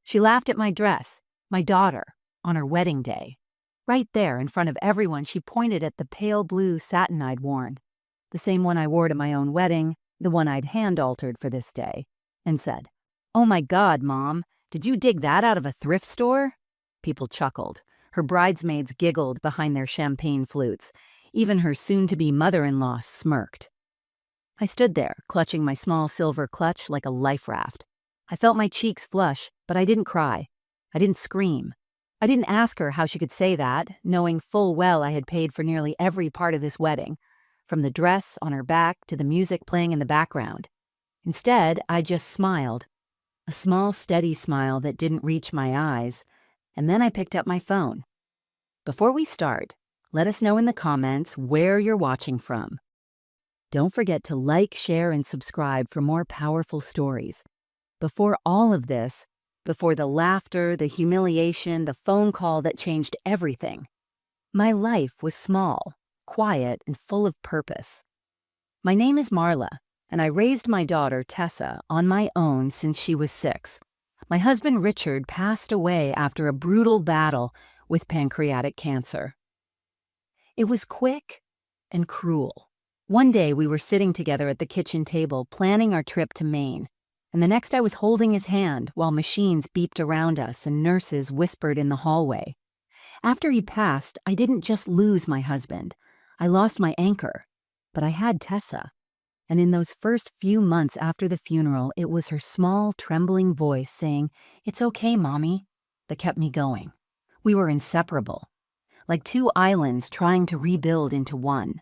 She laughed at my dress, my daughter, on her wedding day. Right there in front of everyone, she pointed at the pale blue satin I'd worn, the same one I wore to my own wedding, the one I'd hand-altered for this day, and said, "Oh my God, Mom, did you dig that out of a thrift store?" People chuckled. Her bridesmaids giggled behind their champagne flutes. Even her soon-to-be mother-in-law smirked. I stood there, clutching my small silver clutch like a life raft. I felt my cheeks flush, but I didn't cry. I didn't scream. I didn't ask her how she could say that, knowing full well I had paid for nearly every part of this wedding, from the dress on her back to the music playing in the background. Instead, I just smiled. A small, steady smile that didn't reach my eyes, and then I picked up my phone. Before we start, let us know in the comments where you're watching from. Don't forget to like, share, and subscribe for more powerful stories. Before all of this, before the laughter, the humiliation, the phone call that changed everything, my life was small, quiet, and full of purpose. My name is Marla, and I raised my daughter, Tessa, on my own since she was 6. My husband, Richard, passed away after a brutal battle with pancreatic cancer. It was quick and cruel. One day we were sitting together at the kitchen table planning our trip to Maine, and the next I was holding his hand while machines beeped around us and nurses whispered in the hallway. After he passed, I didn't just lose my husband. I lost my anchor, but I had Tessa. And in those first few months after the funeral, it was her small, trembling voice saying, "It's okay, Mommy," that kept me going. We were inseparable, like two islands trying to rebuild into one.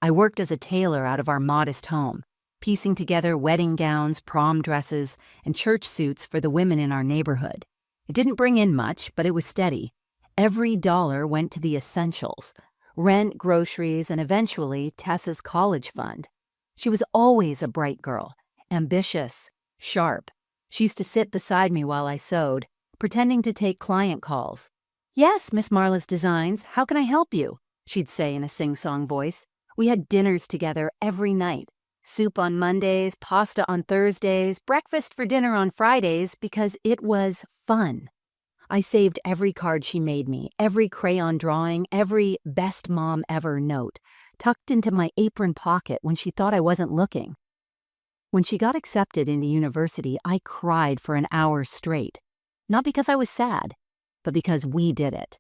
I worked as a tailor out of our modest home, piecing together wedding gowns, prom dresses, and church suits for the women in our neighborhood. It didn't bring in much, but it was steady. Every dollar went to the essentials: rent, groceries, and eventually Tessa's college fund. She was always a bright girl, ambitious, sharp. She used to sit beside me while I sewed, pretending to take client calls. "Yes, Miss Marla's Designs, how can I help you?" she'd say in a sing-song voice. We had dinners together every night. Soup on Mondays, pasta on Thursdays, breakfast for dinner on Fridays, because it was fun. I saved every card she made me, every crayon drawing, every best mom ever note, tucked into my apron pocket when she thought I wasn't looking. When she got accepted into university, I cried for an hour straight. Not because I was sad, but because we did it.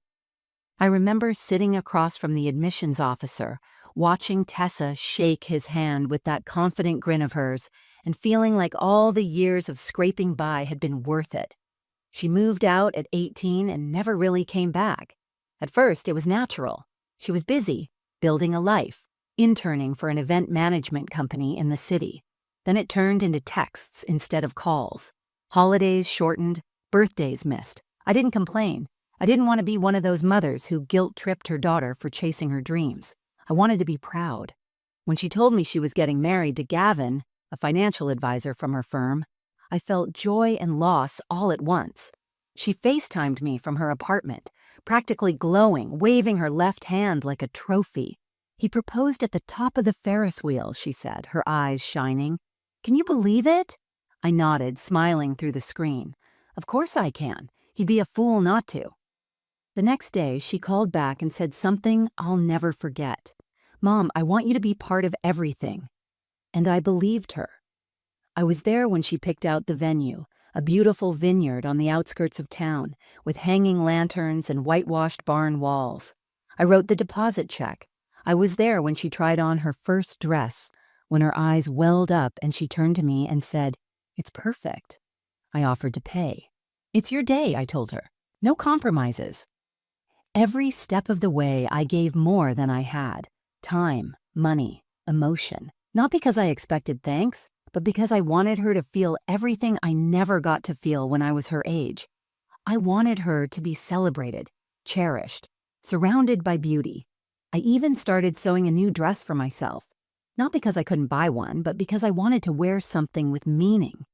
I remember sitting across from the admissions officer, watching Tessa shake his hand with that confident grin of hers, and feeling like all the years of scraping by had been worth it. She moved out at 18 and never really came back. At first, it was natural. She was busy, building a life, interning for an event management company in the city. Then it turned into texts instead of calls. Holidays shortened, birthdays missed. I didn't complain. I didn't want to be one of those mothers who guilt-tripped her daughter for chasing her dreams. I wanted to be proud. When she told me she was getting married to Gavin, a financial advisor from her firm, I felt joy and loss all at once. She FaceTimed me from her apartment, practically glowing, waving her left hand like a trophy. "He proposed at the top of the Ferris wheel," she said, her eyes shining. "Can you believe it?" I nodded, smiling through the screen. "Of course I can. He'd be a fool not to." The next day, she called back and said something I'll never forget. "Mom, I want you to be part of everything." And I believed her. I was there when she picked out the venue, a beautiful vineyard on the outskirts of town, with hanging lanterns and whitewashed barn walls. I wrote the deposit check. I was there when she tried on her first dress, when her eyes welled up and she turned to me and said, "It's perfect." I offered to pay. "It's your day," I told her. "No compromises." Every step of the way, I gave more than I had: time, money, emotion. Not because I expected thanks, but because I wanted her to feel everything I never got to feel when I was her age. I wanted her to be celebrated, cherished, surrounded by beauty. I even started sewing a new dress for myself. Not because I couldn't buy one, but because I wanted to wear something with meaning,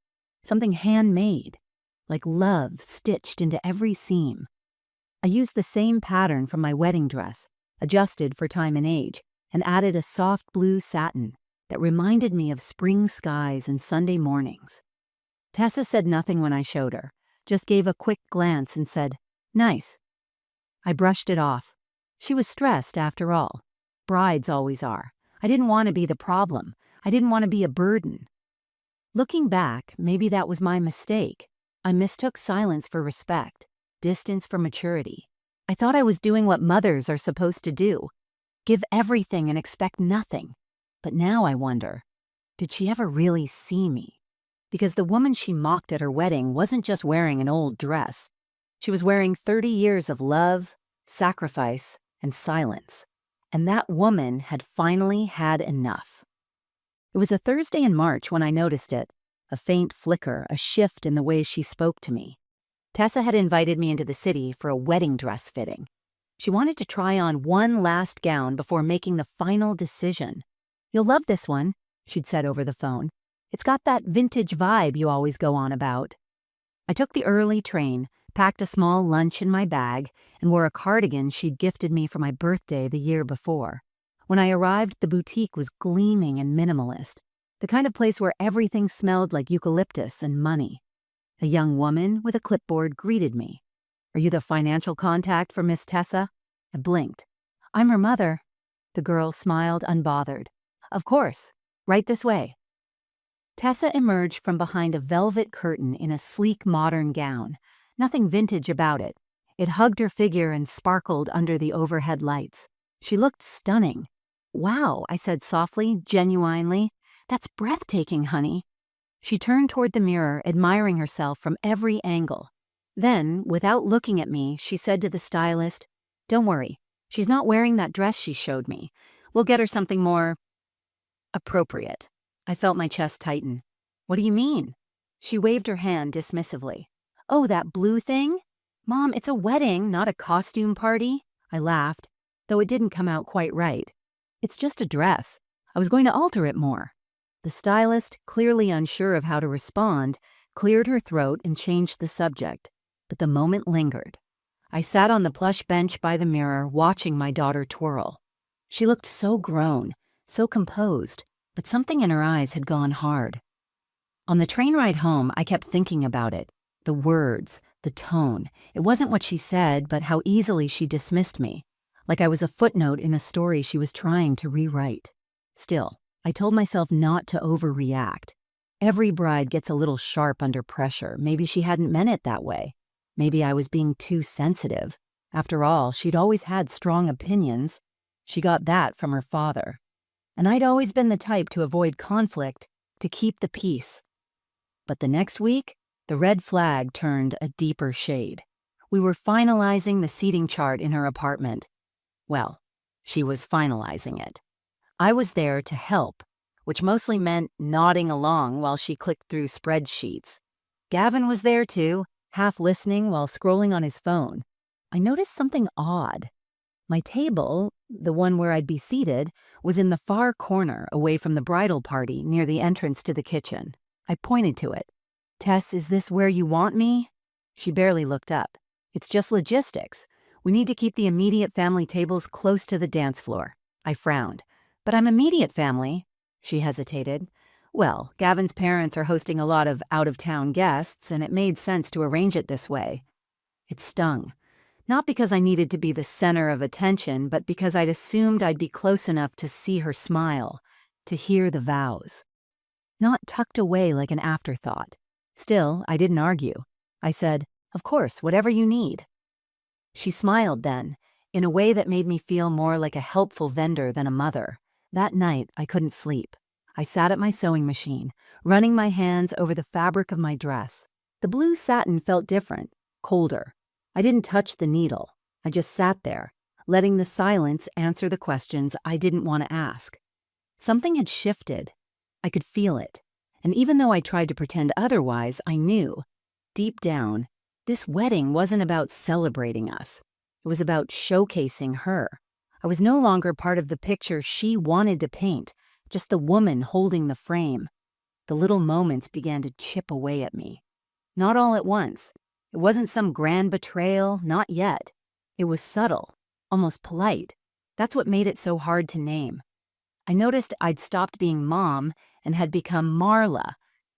something handmade, like love stitched into every seam. I used the same pattern from my wedding dress, adjusted for time and age, and added a soft blue satin that reminded me of spring skies and Sunday mornings. Tessa said nothing when I showed her, just gave a quick glance and said, "Nice." I brushed it off. She was stressed after all. Brides always are. I didn't want to be the problem. I didn't want to be a burden. Looking back, maybe that was my mistake. I mistook silence for respect, distance for maturity. I thought I was doing what mothers are supposed to do, give everything and expect nothing. But now I wonder, did she ever really see me? Because the woman she mocked at her wedding wasn't just wearing an old dress. She was wearing 30 years of love, sacrifice, and silence. And that woman had finally had enough. It was a Thursday in March when I noticed it, a faint flicker, a shift in the way she spoke to me. Tessa had invited me into the city for a wedding dress fitting. She wanted to try on one last gown before making the final decision. "You'll love this one," she'd said over the phone. "It's got that vintage vibe you always go on about." I took the early train, packed a small lunch in my bag, and wore a cardigan she'd gifted me for my birthday the year before. When I arrived, the boutique was gleaming and minimalist, the kind of place where everything smelled like eucalyptus and money. A young woman with a clipboard greeted me. "Are you the financial contact for Miss Tessa?" I blinked. "I'm her mother." The girl smiled unbothered. "Of course. Right this way." Tessa emerged from behind a velvet curtain in a sleek modern gown. Nothing vintage about it. It hugged her figure and sparkled under the overhead lights. She looked stunning. "Wow," I said softly, genuinely. "That's breathtaking, honey." She turned toward the mirror, admiring herself from every angle. Then, without looking at me, she said to the stylist, "Don't worry, she's not wearing that dress she showed me. We'll get her something more appropriate." I felt my chest tighten. "What do you mean?" She waved her hand dismissively. "Oh, that blue thing? Mom, it's a wedding, not a costume party." I laughed, though it didn't come out quite right. "It's just a dress. I was going to alter it more." The stylist, clearly unsure of how to respond, cleared her throat and changed the subject. But the moment lingered. I sat on the plush bench by the mirror, watching my daughter twirl. She looked so grown, so composed, but something in her eyes had gone hard. On the train ride home, I kept thinking about it. The words, the tone. It wasn't what she said, but how easily she dismissed me, like I was a footnote in a story she was trying to rewrite. Still, I told myself not to overreact. Every bride gets a little sharp under pressure. Maybe she hadn't meant it that way. Maybe I was being too sensitive. After all, she'd always had strong opinions. She got that from her father. And I'd always been the type to avoid conflict, to keep the peace. But the next week, the red flag turned a deeper shade. We were finalizing the seating chart in her apartment. Well, she was finalizing it. I was there to help, which mostly meant nodding along while she clicked through spreadsheets. Gavin was there too, half listening while scrolling on his phone. I noticed something odd. My table, the one where I'd be seated, was in the far corner away from the bridal party near the entrance to the kitchen. I pointed to it. "Tess, is this where you want me?" She barely looked up. "It's just logistics. We need to keep the immediate family tables close to the dance floor." I frowned. "But I'm immediate family." She hesitated. "Well, Gavin's parents are hosting a lot of out-of-town guests, and it made sense to arrange it this way." It stung. Not because I needed to be the center of attention, but because I'd assumed I'd be close enough to see her smile, to hear the vows. Not tucked away like an afterthought. Still, I didn't argue. I said, "Of course, whatever you need." She smiled then, in a way that made me feel more like a helpful vendor than a mother. That night, I couldn't sleep. I sat at my sewing machine, running my hands over the fabric of my dress. The blue satin felt different, colder. I didn't touch the needle. I just sat there, letting the silence answer the questions I didn't want to ask. Something had shifted. I could feel it. And even though I tried to pretend otherwise, I knew, deep down, this wedding wasn't about celebrating us. It was about showcasing her. I was no longer part of the picture she wanted to paint, just the woman holding the frame. The little moments began to chip away at me. Not all at once. It wasn't some grand betrayal, not yet. It was subtle, almost polite. That's what made it so hard to name. I noticed I'd stopped being Mom and had become Marla,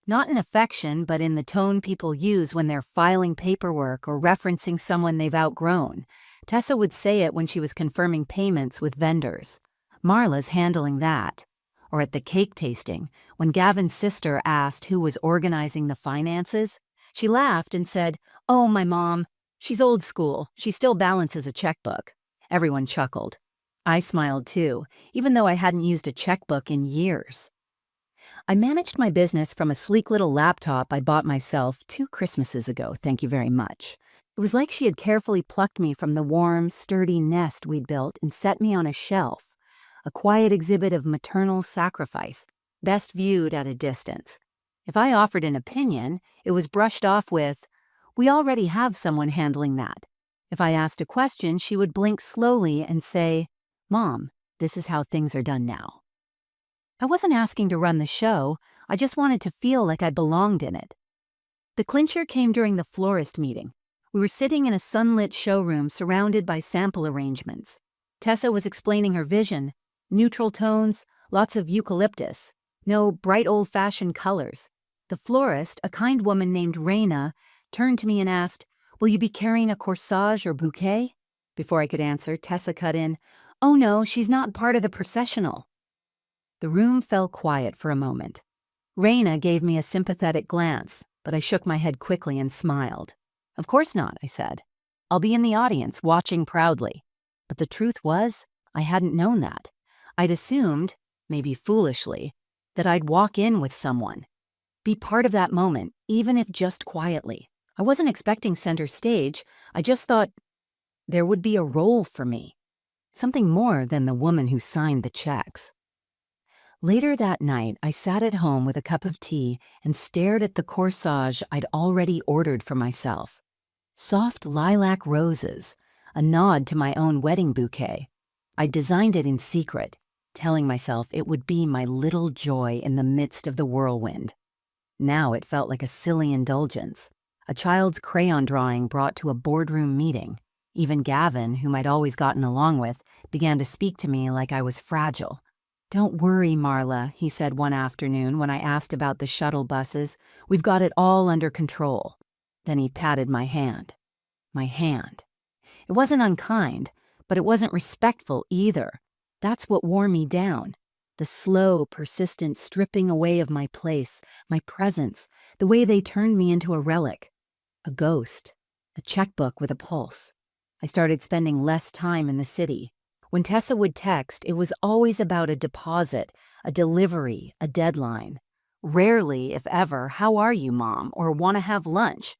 Not in affection, but in the tone people use when they're filing paperwork or referencing someone they've outgrown. Tessa would say it when she was confirming payments with vendors. Marla's handling that. Or at the cake tasting, when Gavin's sister asked who was organizing the finances, she laughed and said, "Oh, my mom. She's old school. She still balances a checkbook." Everyone chuckled. I smiled too, even though I hadn't used a checkbook in years. I managed my business from a sleek little laptop I bought myself 2 Christmases ago, thank you very much. It was like she had carefully plucked me from the warm, sturdy nest we'd built and set me on a shelf, a quiet exhibit of maternal sacrifice, best viewed at a distance. If I offered an opinion, it was brushed off with, "We already have someone handling that." If I asked a question, she would blink slowly and say, "Mom, this is how things are done now." I wasn't asking to run the show, I just wanted to feel like I belonged in it. The clincher came during the florist meeting. We were sitting in a sunlit showroom surrounded by sample arrangements. Tessa was explaining her vision: neutral tones, lots of eucalyptus, no bright old-fashioned colors. The florist, a kind woman named Raina, turned to me and asked, "Will you be carrying a corsage or bouquet?" Before I could answer, Tessa cut in, "Oh no, she's not part of the processional." The room fell quiet for a moment. Raina gave me a sympathetic glance, but I shook my head quickly and smiled. "Of course not," I said. "I'll be in the audience, watching proudly." But the truth was, I hadn't known that. I'd assumed, maybe foolishly, that I'd walk in with someone, be part of that moment, even if just quietly. I wasn't expecting center stage, I just thought there would be a role for me. Something more than the woman who signed the checks. Later that night, I sat at home with a cup of tea and stared at the corsage I'd already ordered for myself. Soft lilac roses, a nod to my own wedding bouquet. I designed it in secret, telling myself it would be my little joy in the midst of the whirlwind. Now it felt like a silly indulgence, a child's crayon drawing brought to a boardroom meeting. Even Gavin, whom I'd always gotten along with, began to speak to me like I was fragile. "Don't worry, Marla," he said one afternoon when I asked about the shuttle buses. "We've got it all under control." Then he patted my hand. My hand. It wasn't unkind, but it wasn't respectful either. That's what wore me down. The slow, persistent stripping away of my place, my presence, the way they turned me into a relic. A ghost. A checkbook with a pulse. I started spending less time in the city. When Tessa would text, it was always about a deposit, a delivery, a deadline. Rarely, if ever, "How are you, Mom?" or "Want to have lunch?"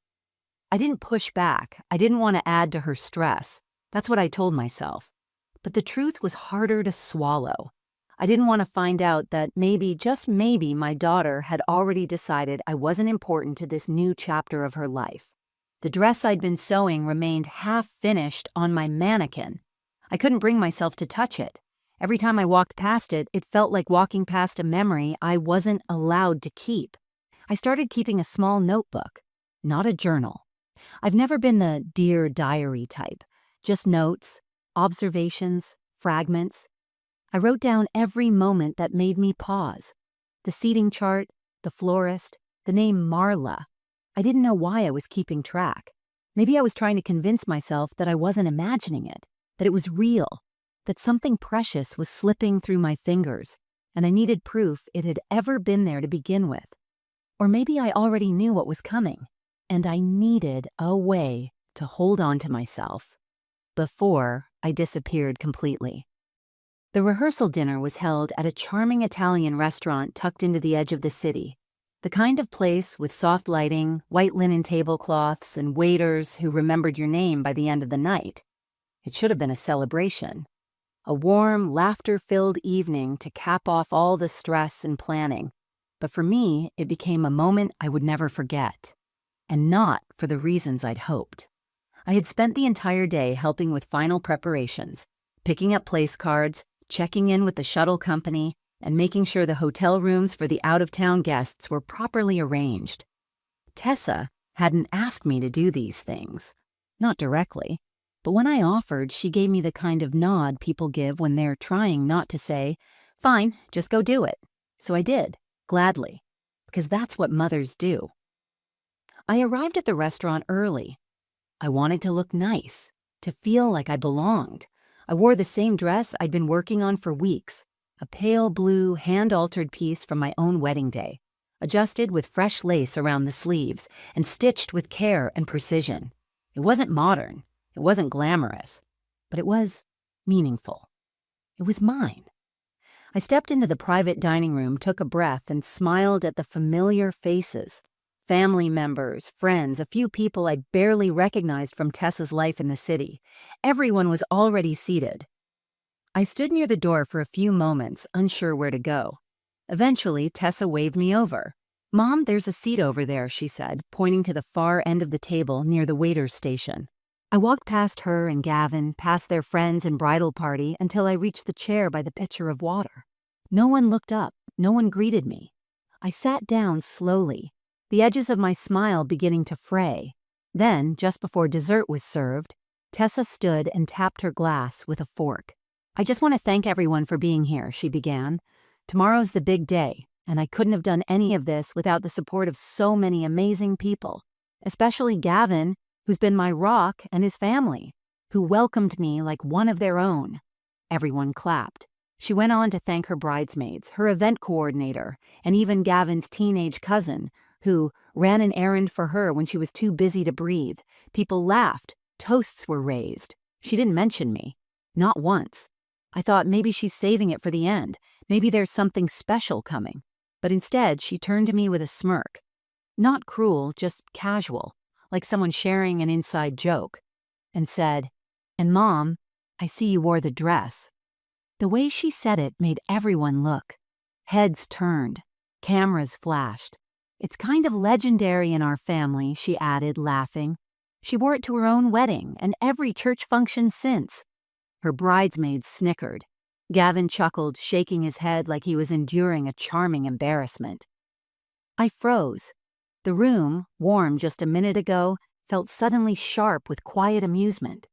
I didn't push back. I didn't want to add to her stress. That's what I told myself. But the truth was harder to swallow. I didn't want to find out that maybe, just maybe, my daughter had already decided I wasn't important to this new chapter of her life. The dress I'd been sewing remained half-finished on my mannequin. I couldn't bring myself to touch it. Every time I walked past it, it felt like walking past a memory I wasn't allowed to keep. I started keeping a small notebook, not a journal. I've never been the Dear Diary type, just notes, observations, fragments. I wrote down every moment that made me pause. The seating chart, the florist, the name Marla. I didn't know why I was keeping track. Maybe I was trying to convince myself that I wasn't imagining it, that it was real, that something precious was slipping through my fingers, and I needed proof it had ever been there to begin with. Or maybe I already knew what was coming, and I needed a way to hold on to myself before I disappeared completely. The rehearsal dinner was held at a charming Italian restaurant tucked into the edge of the city, the kind of place with soft lighting, white linen tablecloths, and waiters who remembered your name by the end of the night. It should have been a celebration, a warm, laughter-filled evening to cap off all the stress and planning. But for me, it became a moment I would never forget, and not for the reasons I'd hoped. I had spent the entire day helping with final preparations, picking up place cards, checking in with the shuttle company, and making sure the hotel rooms for the out-of-town guests were properly arranged. Tessa hadn't asked me to do these things, not directly, but when I offered, she gave me the kind of nod people give when they're trying not to say, "Fine, just go do it." So I did, gladly. because that's what mothers do. I arrived at the restaurant early. I wanted to look nice, to feel like I belonged. I wore the same dress I'd been working on for weeks, a pale blue, hand-altered piece from my own wedding day, adjusted with fresh lace around the sleeves and stitched with care and precision. It wasn't modern, it wasn't glamorous, but it was meaningful. It was mine. I stepped into the private dining room, took a breath, and smiled at the familiar faces. Family members, friends, a few people I barely recognized from Tessa's life in the city. Everyone was already seated. I stood near the door for a few moments, unsure where to go. Eventually, Tessa waved me over. "Mom, there's a seat over there," she said, pointing to the far end of the table near the waiter's station. I walked past her and Gavin, past their friends and bridal party, until I reached the chair by the pitcher of water. No one looked up, no one greeted me. I sat down slowly, the edges of my smile beginning to fray. Then, just before dessert was served, Tessa stood and tapped her glass with a fork. "I just want to thank everyone for being here," she began. "Tomorrow's the big day, and I couldn't have done any of this without the support of so many amazing people, especially Gavin, who's been my rock, and his family, who welcomed me like one of their own." Everyone clapped. She went on to thank her bridesmaids, her event coordinator, and even Gavin's teenage cousin, who ran an errand for her when she was too busy to breathe. People laughed. Toasts were raised. She didn't mention me. Not once. I thought maybe she's saving it for the end. Maybe there's something special coming. But instead, she turned to me with a smirk. Not cruel, just casual, like someone sharing an inside joke, and said, "And Mom, I see you wore the dress." The way she said it made everyone look. Heads turned. Cameras flashed. "It's kind of legendary in our family," she added, laughing. "She wore it to her own wedding and every church function since." Her bridesmaids snickered. Gavin chuckled, shaking his head like he was enduring a charming embarrassment. I froze. The room, warm just a minute ago, felt suddenly sharp with quiet amusement.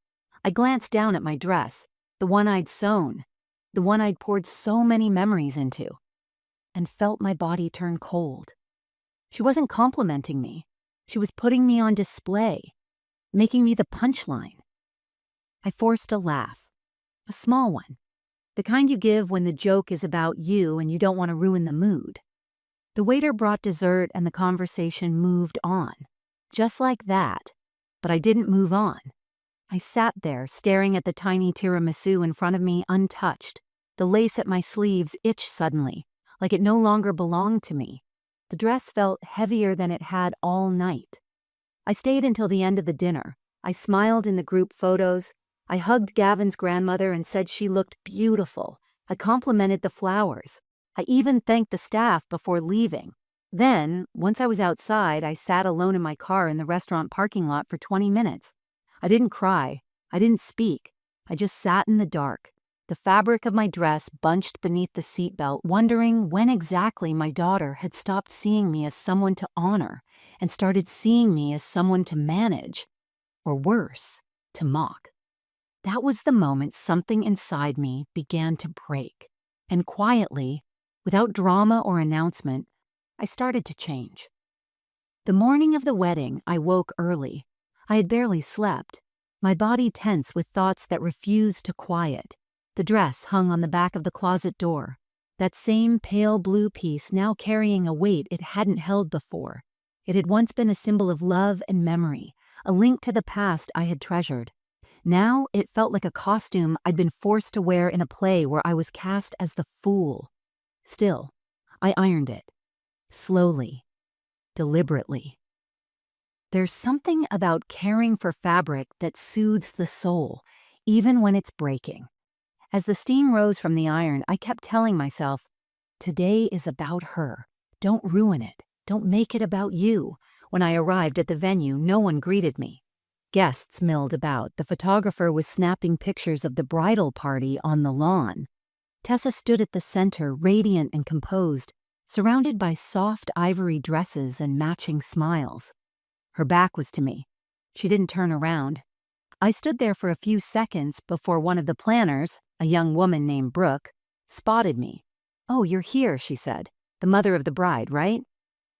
I glanced down at my dress, the one I'd sewn, the one I'd poured so many memories into, and felt my body turn cold. She wasn't complimenting me. She was putting me on display, making me the punchline. I forced a laugh, a small one, the kind you give when the joke is about you and you don't want to ruin the mood. The waiter brought dessert and the conversation moved on. Just like that. But I didn't move on. I sat there, staring at the tiny tiramisu in front of me untouched. The lace at my sleeves itched suddenly, like it no longer belonged to me. The dress felt heavier than it had all night. I stayed until the end of the dinner. I smiled in the group photos. I hugged Gavin's grandmother and said she looked beautiful. I complimented the flowers. I even thanked the staff before leaving. Then, once I was outside, I sat alone in my car in the restaurant parking lot for 20 minutes. I didn't cry. I didn't speak. I just sat in the dark, the fabric of my dress bunched beneath the seatbelt, wondering when exactly my daughter had stopped seeing me as someone to honor and started seeing me as someone to manage, or worse, to mock. That was the moment something inside me began to break, and quietly, without drama or announcement, I started to change. The morning of the wedding, I woke early. I had barely slept, my body tense with thoughts that refused to quiet. The dress hung on the back of the closet door, that same pale blue piece now carrying a weight it hadn't held before. It had once been a symbol of love and memory, a link to the past I had treasured. Now it felt like a costume I'd been forced to wear in a play where I was cast as the fool. Still, I ironed it. Slowly. Deliberately. There's something about caring for fabric that soothes the soul, even when it's breaking. As the steam rose from the iron, I kept telling myself, today is about her. Don't ruin it. Don't make it about you. When I arrived at the venue, no one greeted me. Guests milled about. The photographer was snapping pictures of the bridal party on the lawn. Tessa stood at the center, radiant and composed, surrounded by soft ivory dresses and matching smiles. Her back was to me. She didn't turn around. I stood there for a few seconds before one of the planners, a young woman named Brooke, spotted me. "Oh, you're here," she said. "The mother of the bride, right?"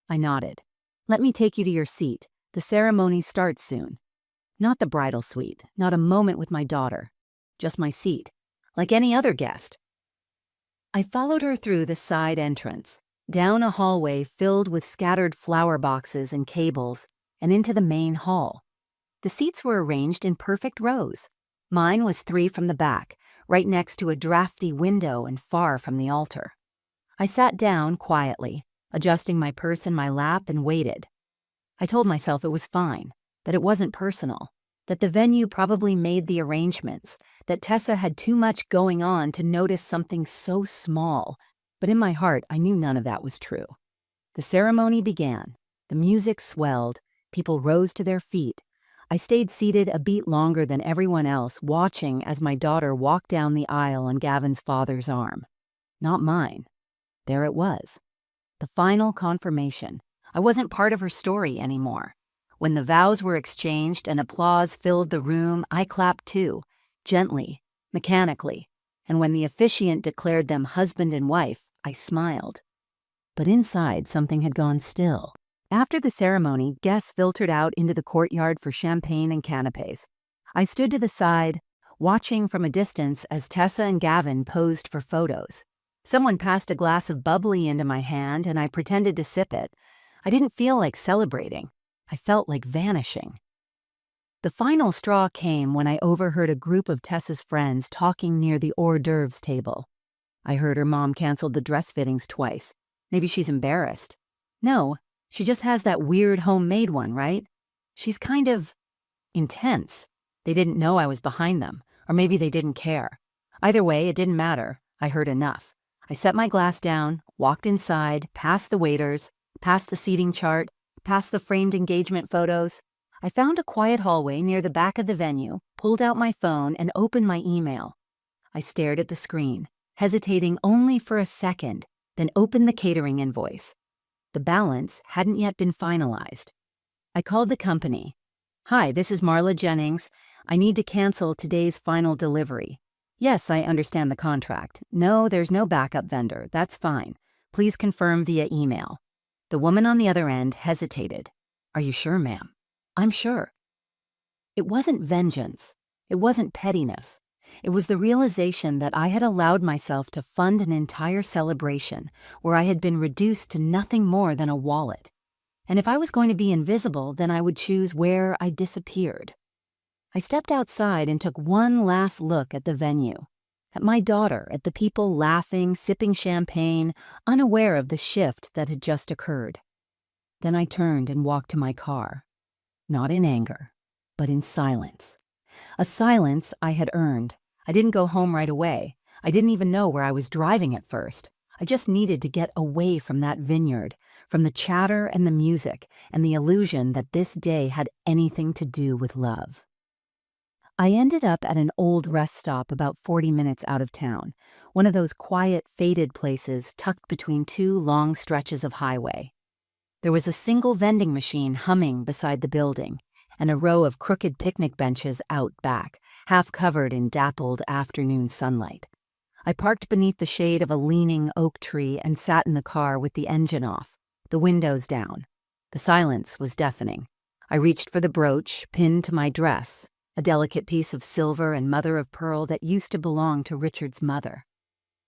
I nodded. Let me take you to your seat. The ceremony starts soon. Not the bridal suite, not a moment with my daughter. Just my seat, like any other guest. I followed her through the side entrance, down a hallway filled with scattered flower boxes and cables, and into the main hall. The seats were arranged in perfect rows. Mine was 3 from the back, right next to a drafty window and far from the altar. I sat down quietly, adjusting my purse in my lap, and waited. I told myself it was fine, that it wasn't personal, that the venue probably made the arrangements, that Tessa had too much going on to notice something so small. But in my heart, I knew none of that was true. The ceremony began. The music swelled. People rose to their feet. I stayed seated a beat longer than everyone else, watching as my daughter walked down the aisle on Gavin's father's arm. Not mine. There it was. The final confirmation. I wasn't part of her story anymore. When the vows were exchanged and applause filled the room, I clapped too, gently, mechanically. And when the officiant declared them husband and wife, I smiled. But inside, something had gone still. After the ceremony, guests filtered out into the courtyard for champagne and canapés. I stood to the side, watching from a distance as Tessa and Gavin posed for photos. Someone passed a glass of bubbly into my hand, and I pretended to sip it. I didn't feel like celebrating. I felt like vanishing. The final straw came when I overheard a group of Tessa's friends talking near the hors d'oeuvres table. I heard her mom canceled the dress fittings twice. Maybe she's embarrassed. No, she just has that weird homemade one, right? She's kind of intense. They didn't know I was behind them, or maybe they didn't care. Either way, it didn't matter. I heard enough. I set my glass down, walked inside, past the waiters, past the seating chart, past the framed engagement photos. I found a quiet hallway near the back of the venue, pulled out my phone, and opened my email. I stared at the screen, hesitating only for a second, then opened the catering invoice. The balance hadn't yet been finalized. I called the company. Hi, this is Marla Jennings. I need to cancel today's final delivery. Yes, I understand the contract. No, there's no backup vendor. That's fine. Please confirm via email. The woman on the other end hesitated. Are you sure, ma'am? I'm sure. It wasn't vengeance. It wasn't pettiness. It was the realization that I had allowed myself to fund an entire celebration where I had been reduced to nothing more than a wallet. And if I was going to be invisible, then I would choose where I disappeared. I stepped outside and took one last look at the venue, at my daughter, at the people laughing, sipping champagne, unaware of the shift that had just occurred. Then I turned and walked to my car, not in anger, but in silence. A silence I had earned. I didn't go home right away. I didn't even know where I was driving at first. I just needed to get away from that vineyard, from the chatter and the music, and the illusion that this day had anything to do with love. I ended up at an old rest stop about 40 minutes out of town, one of those quiet, faded places tucked between 2 long stretches of highway. There was a single vending machine humming beside the building, and a row of crooked picnic benches out back, half covered in dappled afternoon sunlight. I parked beneath the shade of a leaning oak tree and sat in the car with the engine off, the windows down. The silence was deafening. I reached for the brooch pinned to my dress, a delicate piece of silver and mother of pearl that used to belong to Richard's mother.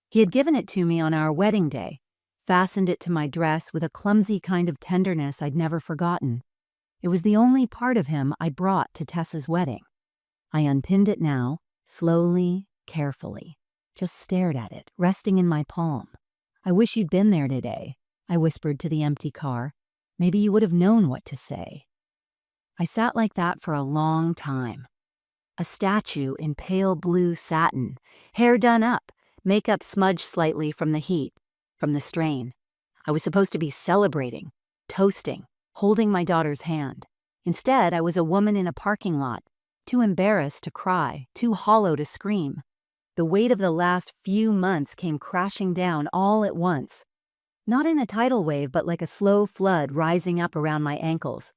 He had given it to me on our wedding day, fastened it to my dress with a clumsy kind of tenderness I'd never forgotten. It was the only part of him I brought to Tessa's wedding. I unpinned it now, slowly, carefully, just stared at it, resting in my palm. I wish you'd been there today, I whispered to the empty car. Maybe you would have known what to say. I sat like that for a long time. A statue in pale blue satin, hair done up, makeup smudged slightly from the heat, from the strain. I was supposed to be celebrating, toasting, holding my daughter's hand. Instead, I was a woman in a parking lot, too embarrassed to cry, too hollow to scream. The weight of the last few months came crashing down all at once. Not in a tidal wave, but like a slow flood rising up around my ankles.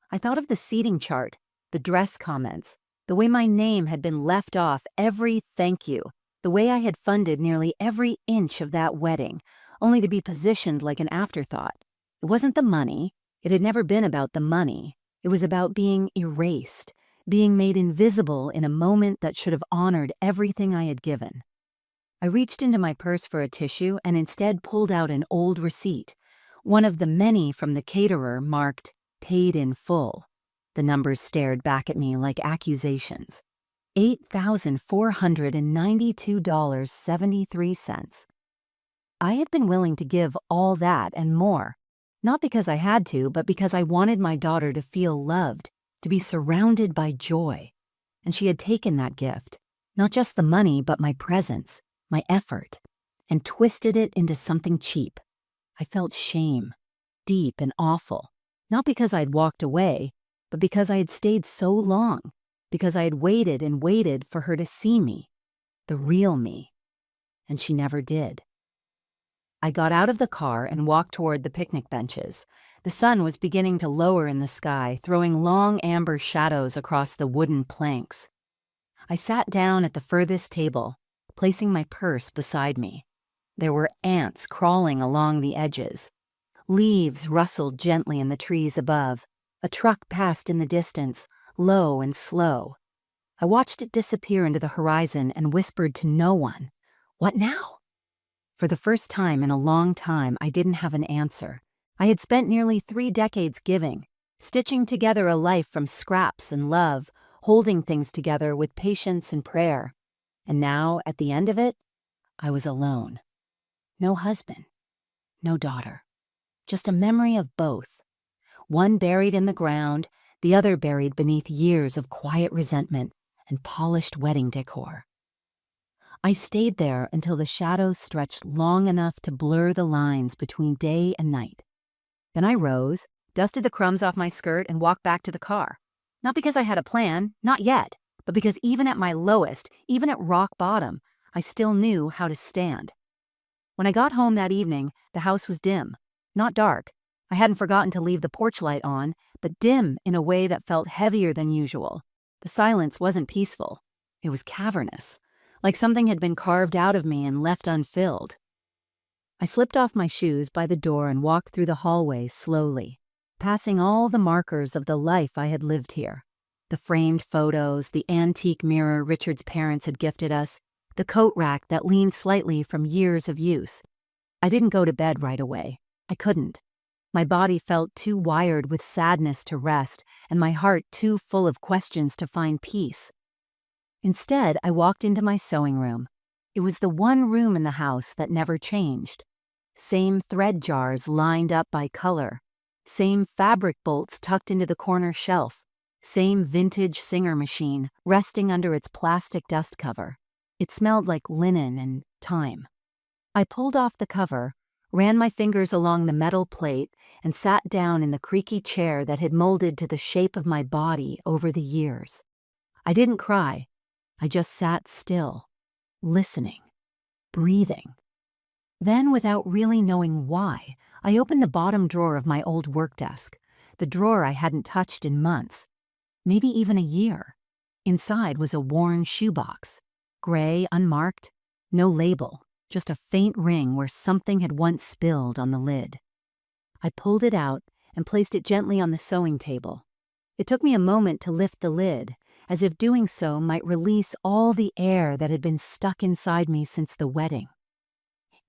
I thought of the seating chart, the dress comments, the way my name had been left off every thank you, the way I had funded nearly every inch of that wedding, only to be positioned like an afterthought. It wasn't the money. It had never been about the money. It was about being erased, being made invisible in a moment that should have honored everything I had given. I reached into my purse for a tissue and instead pulled out an old receipt, one of the many from the caterer marked "paid in full." The numbers stared back at me like accusations. $8,492.73. I had been willing to give all that and more, not because I had to, but because I wanted my daughter to feel loved, to be surrounded by joy. And she had taken that gift, not just the money, but my presence, my effort, and twisted it into something cheap. I felt shame, deep and awful, not because I'd walked away, but because I had stayed so long, because I had waited and waited for her to see me, the real me, and she never did. I got out of the car and walked toward the picnic benches. The sun was beginning to lower in the sky, throwing long amber shadows across the wooden planks. I sat down at the furthest table, placing my purse beside me. There were ants crawling along the edges. Leaves rustled gently in the trees above. A truck passed in the distance, low and slow. I watched it disappear into the horizon and whispered to no one, "What now?" For the first time in a long time, I didn't have an answer. I had spent nearly 3 decades giving, stitching together a life from scraps and love, holding things together with patience and prayer. And now, at the end of it, I was alone. No husband, no daughter. Just a memory of both. One buried in the ground, the other buried beneath years of quiet resentment and polished wedding decor. I stayed there until the shadows stretched long enough to blur the lines between day and night. Then I rose, dusted the crumbs off my skirt, and walked back to the car. Not because I had a plan, not yet, but because even at my lowest, even at rock bottom, I still knew how to stand. When I got home that evening, the house was dim, not dark. I hadn't forgotten to leave the porch light on, but dim in a way that felt heavier than usual. The silence wasn't peaceful. It was cavernous, like something had been carved out of me and left unfilled. I slipped off my shoes by the door and walked through the hallway slowly, passing all the markers of the life I had lived here. The framed photos, the antique mirror Richard's parents had gifted us, the coat rack that leaned slightly from years of use. I didn't go to bed right away. I couldn't. My body felt too wired with sadness to rest, and my heart too full of questions to find peace. Instead, I walked into my sewing room. It was the one room in the house that never changed. Same thread jars lined up by color. Same fabric bolts tucked into the corner shelf. Same vintage Singer machine resting under its plastic dust cover. It smelled like linen and time. I pulled off the cover, ran my fingers along the metal plate, and sat down in the creaky chair that had molded to the shape of my body over the years. I didn't cry. I just sat still, listening, breathing. Then, without really knowing why, I opened the bottom drawer of my old work desk, the drawer I hadn't touched in months, maybe even a year. Inside was a worn shoebox, gray, unmarked, no label, just a faint ring where something had once spilled on the lid. I pulled it out and placed it gently on the sewing table. It took me a moment to lift the lid, as if doing so might release all the air that had been stuck inside me since the wedding.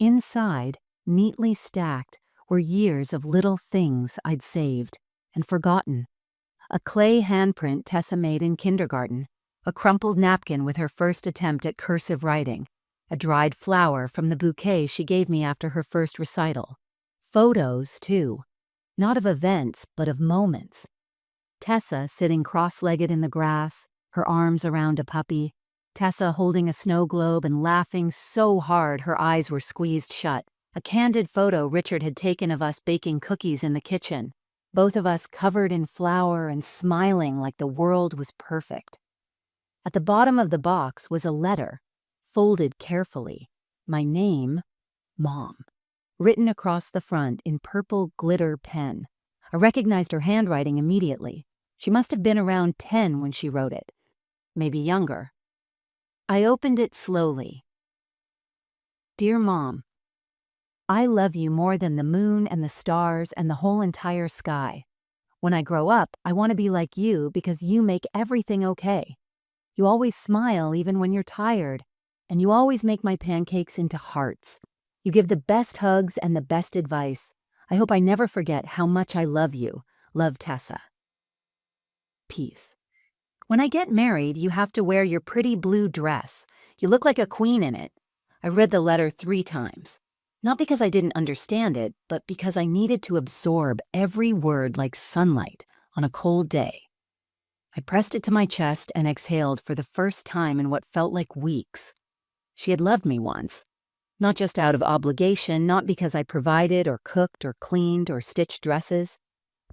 Inside, neatly stacked, were years of little things I'd saved and forgotten. A clay handprint Tessa made in kindergarten, a crumpled napkin with her first attempt at cursive writing, a dried flower from the bouquet she gave me after her first recital. Photos, too, not of events, but of moments. Tessa sitting cross-legged in the grass, her arms around a puppy. Tessa holding a snow globe and laughing so hard her eyes were squeezed shut. A candid photo Richard had taken of us baking cookies in the kitchen, both of us covered in flour and smiling like the world was perfect. At the bottom of the box was a letter, folded carefully. My name, Mom, written across the front in purple glitter pen. I recognized her handwriting immediately. She must have been around 10 when she wrote it, maybe younger. I opened it slowly. Dear Mom, I love you more than the moon and the stars and the whole entire sky. When I grow up, I want to be like you because you make everything okay. You always smile even when you're tired, and you always make my pancakes into hearts. You give the best hugs and the best advice. I hope I never forget how much I love you. Love, Tessa. Peace. When I get married, you have to wear your pretty blue dress. You look like a queen in it. I read the letter 3 times. Not because I didn't understand it, but because I needed to absorb every word like sunlight on a cold day. I pressed it to my chest and exhaled for the first time in what felt like weeks. She had loved me once. Not just out of obligation, not because I provided or cooked or cleaned or stitched dresses,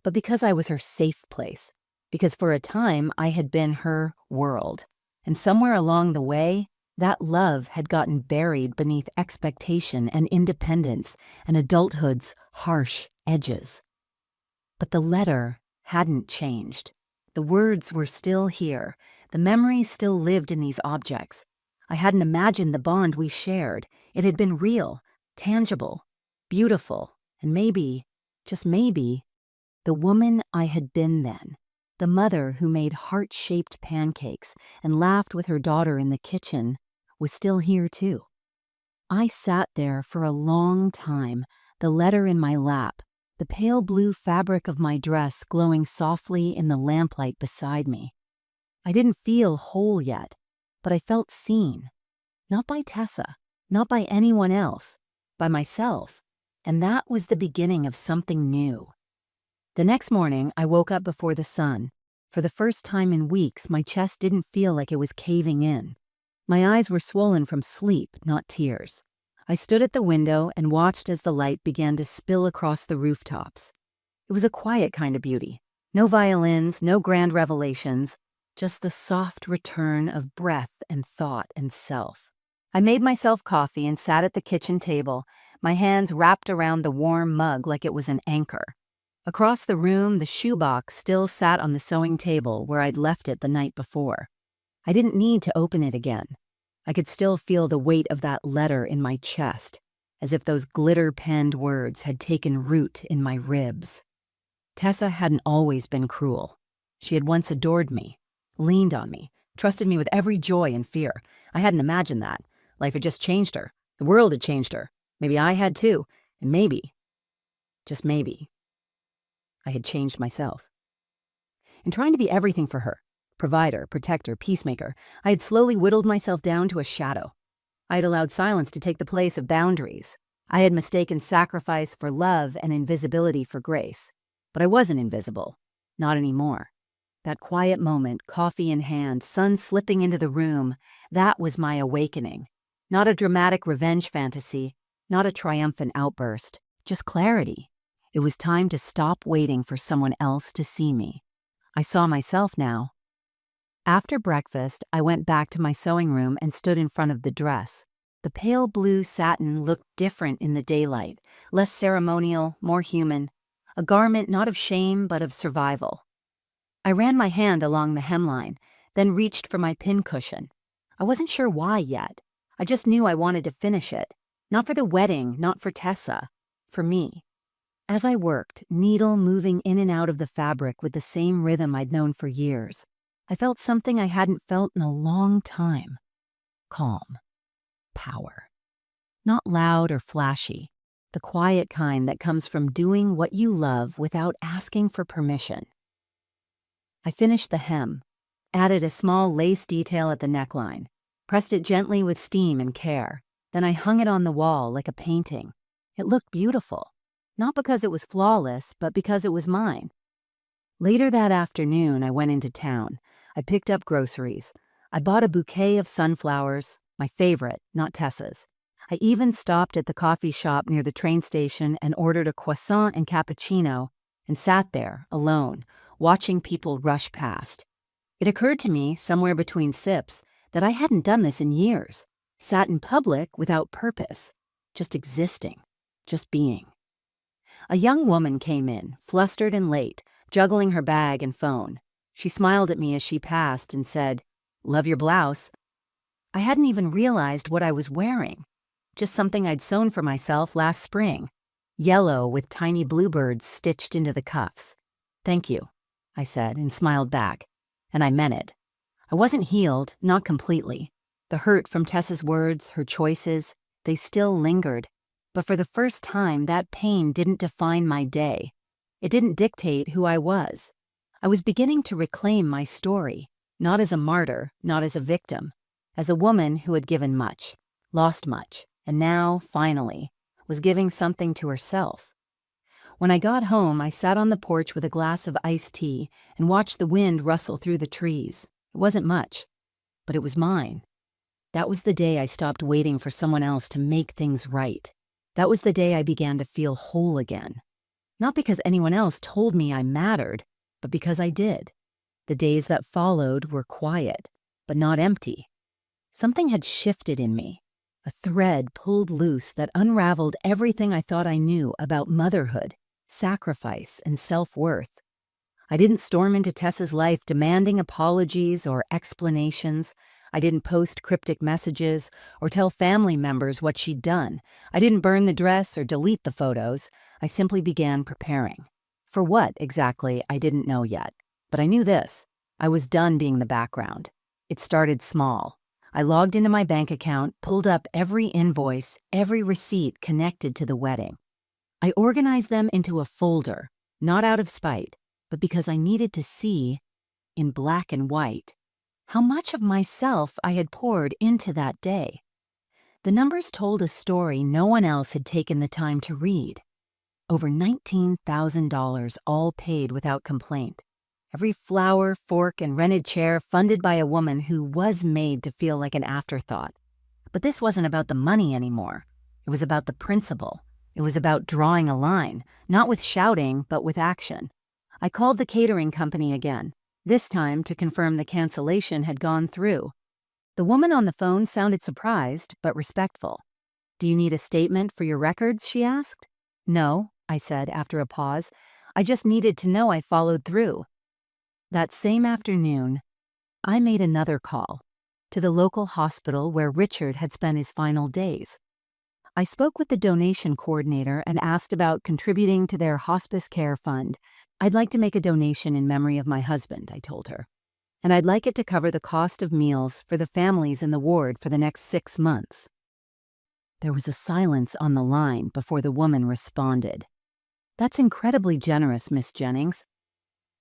but because I was her safe place. Because for a time I had been her world. And somewhere along the way, that love had gotten buried beneath expectation and independence and adulthood's harsh edges. But the letter hadn't changed. The words were still here. The memories still lived in these objects. I hadn't imagined the bond we shared. It had been real, tangible, beautiful, and maybe, just maybe, the woman I had been then. The mother who made heart-shaped pancakes and laughed with her daughter in the kitchen was still here too. I sat there for a long time, the letter in my lap, the pale blue fabric of my dress glowing softly in the lamplight beside me. I didn't feel whole yet, but I felt seen. Not by Tessa, not by anyone else, by myself. And that was the beginning of something new. The next morning, I woke up before the sun. For the first time in weeks, my chest didn't feel like it was caving in. My eyes were swollen from sleep, not tears. I stood at the window and watched as the light began to spill across the rooftops. It was a quiet kind of beauty. No violins, no grand revelations, just the soft return of breath and thought and self. I made myself coffee and sat at the kitchen table, my hands wrapped around the warm mug like it was an anchor. Across the room, the shoebox still sat on the sewing table where I'd left it the night before. I didn't need to open it again. I could still feel the weight of that letter in my chest, as if those glitter-penned words had taken root in my ribs. Tessa hadn't always been cruel. She had once adored me, leaned on me, trusted me with every joy and fear. I hadn't imagined that. Life had just changed her. The world had changed her. Maybe I had too. And maybe, just maybe, I had changed myself. In trying to be everything for her, provider, protector, peacemaker, I had slowly whittled myself down to a shadow. I had allowed silence to take the place of boundaries. I had mistaken sacrifice for love and invisibility for grace. But I wasn't invisible. Not anymore. That quiet moment, coffee in hand, sun slipping into the room, that was my awakening. Not a dramatic revenge fantasy, not a triumphant outburst, just clarity. It was time to stop waiting for someone else to see me. I saw myself now. After breakfast, I went back to my sewing room and stood in front of the dress. The pale blue satin looked different in the daylight, less ceremonial, more human, a garment not of shame but of survival. I ran my hand along the hemline, then reached for my pincushion. I wasn't sure why yet. I just knew I wanted to finish it. Not for the wedding, not for Tessa, for me. As I worked, needle moving in and out of the fabric with the same rhythm I'd known for years, I felt something I hadn't felt in a long time. Calm. Power. Not loud or flashy, the quiet kind that comes from doing what you love without asking for permission. I finished the hem, added a small lace detail at the neckline, pressed it gently with steam and care. Then I hung it on the wall like a painting. It looked beautiful, not because it was flawless, but because it was mine. Later that afternoon, I went into town. I picked up groceries. I bought a bouquet of sunflowers, my favorite, not Tessa's. I even stopped at the coffee shop near the train station and ordered a croissant and cappuccino and sat there, alone, watching people rush past. It occurred to me, somewhere between sips, that I hadn't done this in years. Sat in public without purpose, just existing, just being. A young woman came in, flustered and late, juggling her bag and phone. She smiled at me as she passed and said, "Love your blouse." I hadn't even realized what I was wearing. just something I'd sewn for myself last spring, yellow with tiny bluebirds stitched into the cuffs. "Thank you," I said and smiled back, and I meant it. I wasn't healed, not completely. The hurt from Tessa's words, her choices, they still lingered. But for the first time, that pain didn't define my day. It didn't dictate who I was. I was beginning to reclaim my story, not as a martyr, not as a victim, as a woman who had given much, lost much, and now, finally, was giving something to herself. When I got home, I sat on the porch with a glass of iced tea and watched the wind rustle through the trees. It wasn't much, but it was mine. That was the day I stopped waiting for someone else to make things right. That was the day I began to feel whole again. Not because anyone else told me I mattered, but because I did. The days that followed were quiet, but not empty. Something had shifted in me. A thread pulled loose that unraveled everything I thought I knew about motherhood, sacrifice, and self-worth. I didn't storm into Tessa's life demanding apologies or explanations. I didn't post cryptic messages or tell family members what she'd done. I didn't burn the dress or delete the photos. I simply began preparing. For what, exactly, I didn't know yet. But I knew this. I was done being the background. It started small. I logged into my bank account, pulled up every invoice, every receipt connected to the wedding. I organized them into a folder, not out of spite, but because I needed to see, in black and white, how much of myself I had poured into that day. The numbers told a story no one else had taken the time to read. Over $19,000 all paid without complaint. Every flower, fork, and rented chair funded by a woman who was made to feel like an afterthought. But this wasn't about the money anymore. It was about the principle. It was about drawing a line, not with shouting, but with action. I called the catering company again, this time to confirm the cancellation had gone through. The woman on the phone sounded surprised, but respectful. "Do you need a statement for your records?" she asked. "No," I said after a pause. "I just needed to know I followed through." That same afternoon, I made another call to the local hospital where Richard had spent his final days. I spoke with the donation coordinator and asked about contributing to their hospice care fund. "I'd like to make a donation in memory of my husband," I told her. "And I'd like it to cover the cost of meals for the families in the ward for the next 6 months. There was a silence on the line before the woman responded. "That's incredibly generous, Miss Jennings."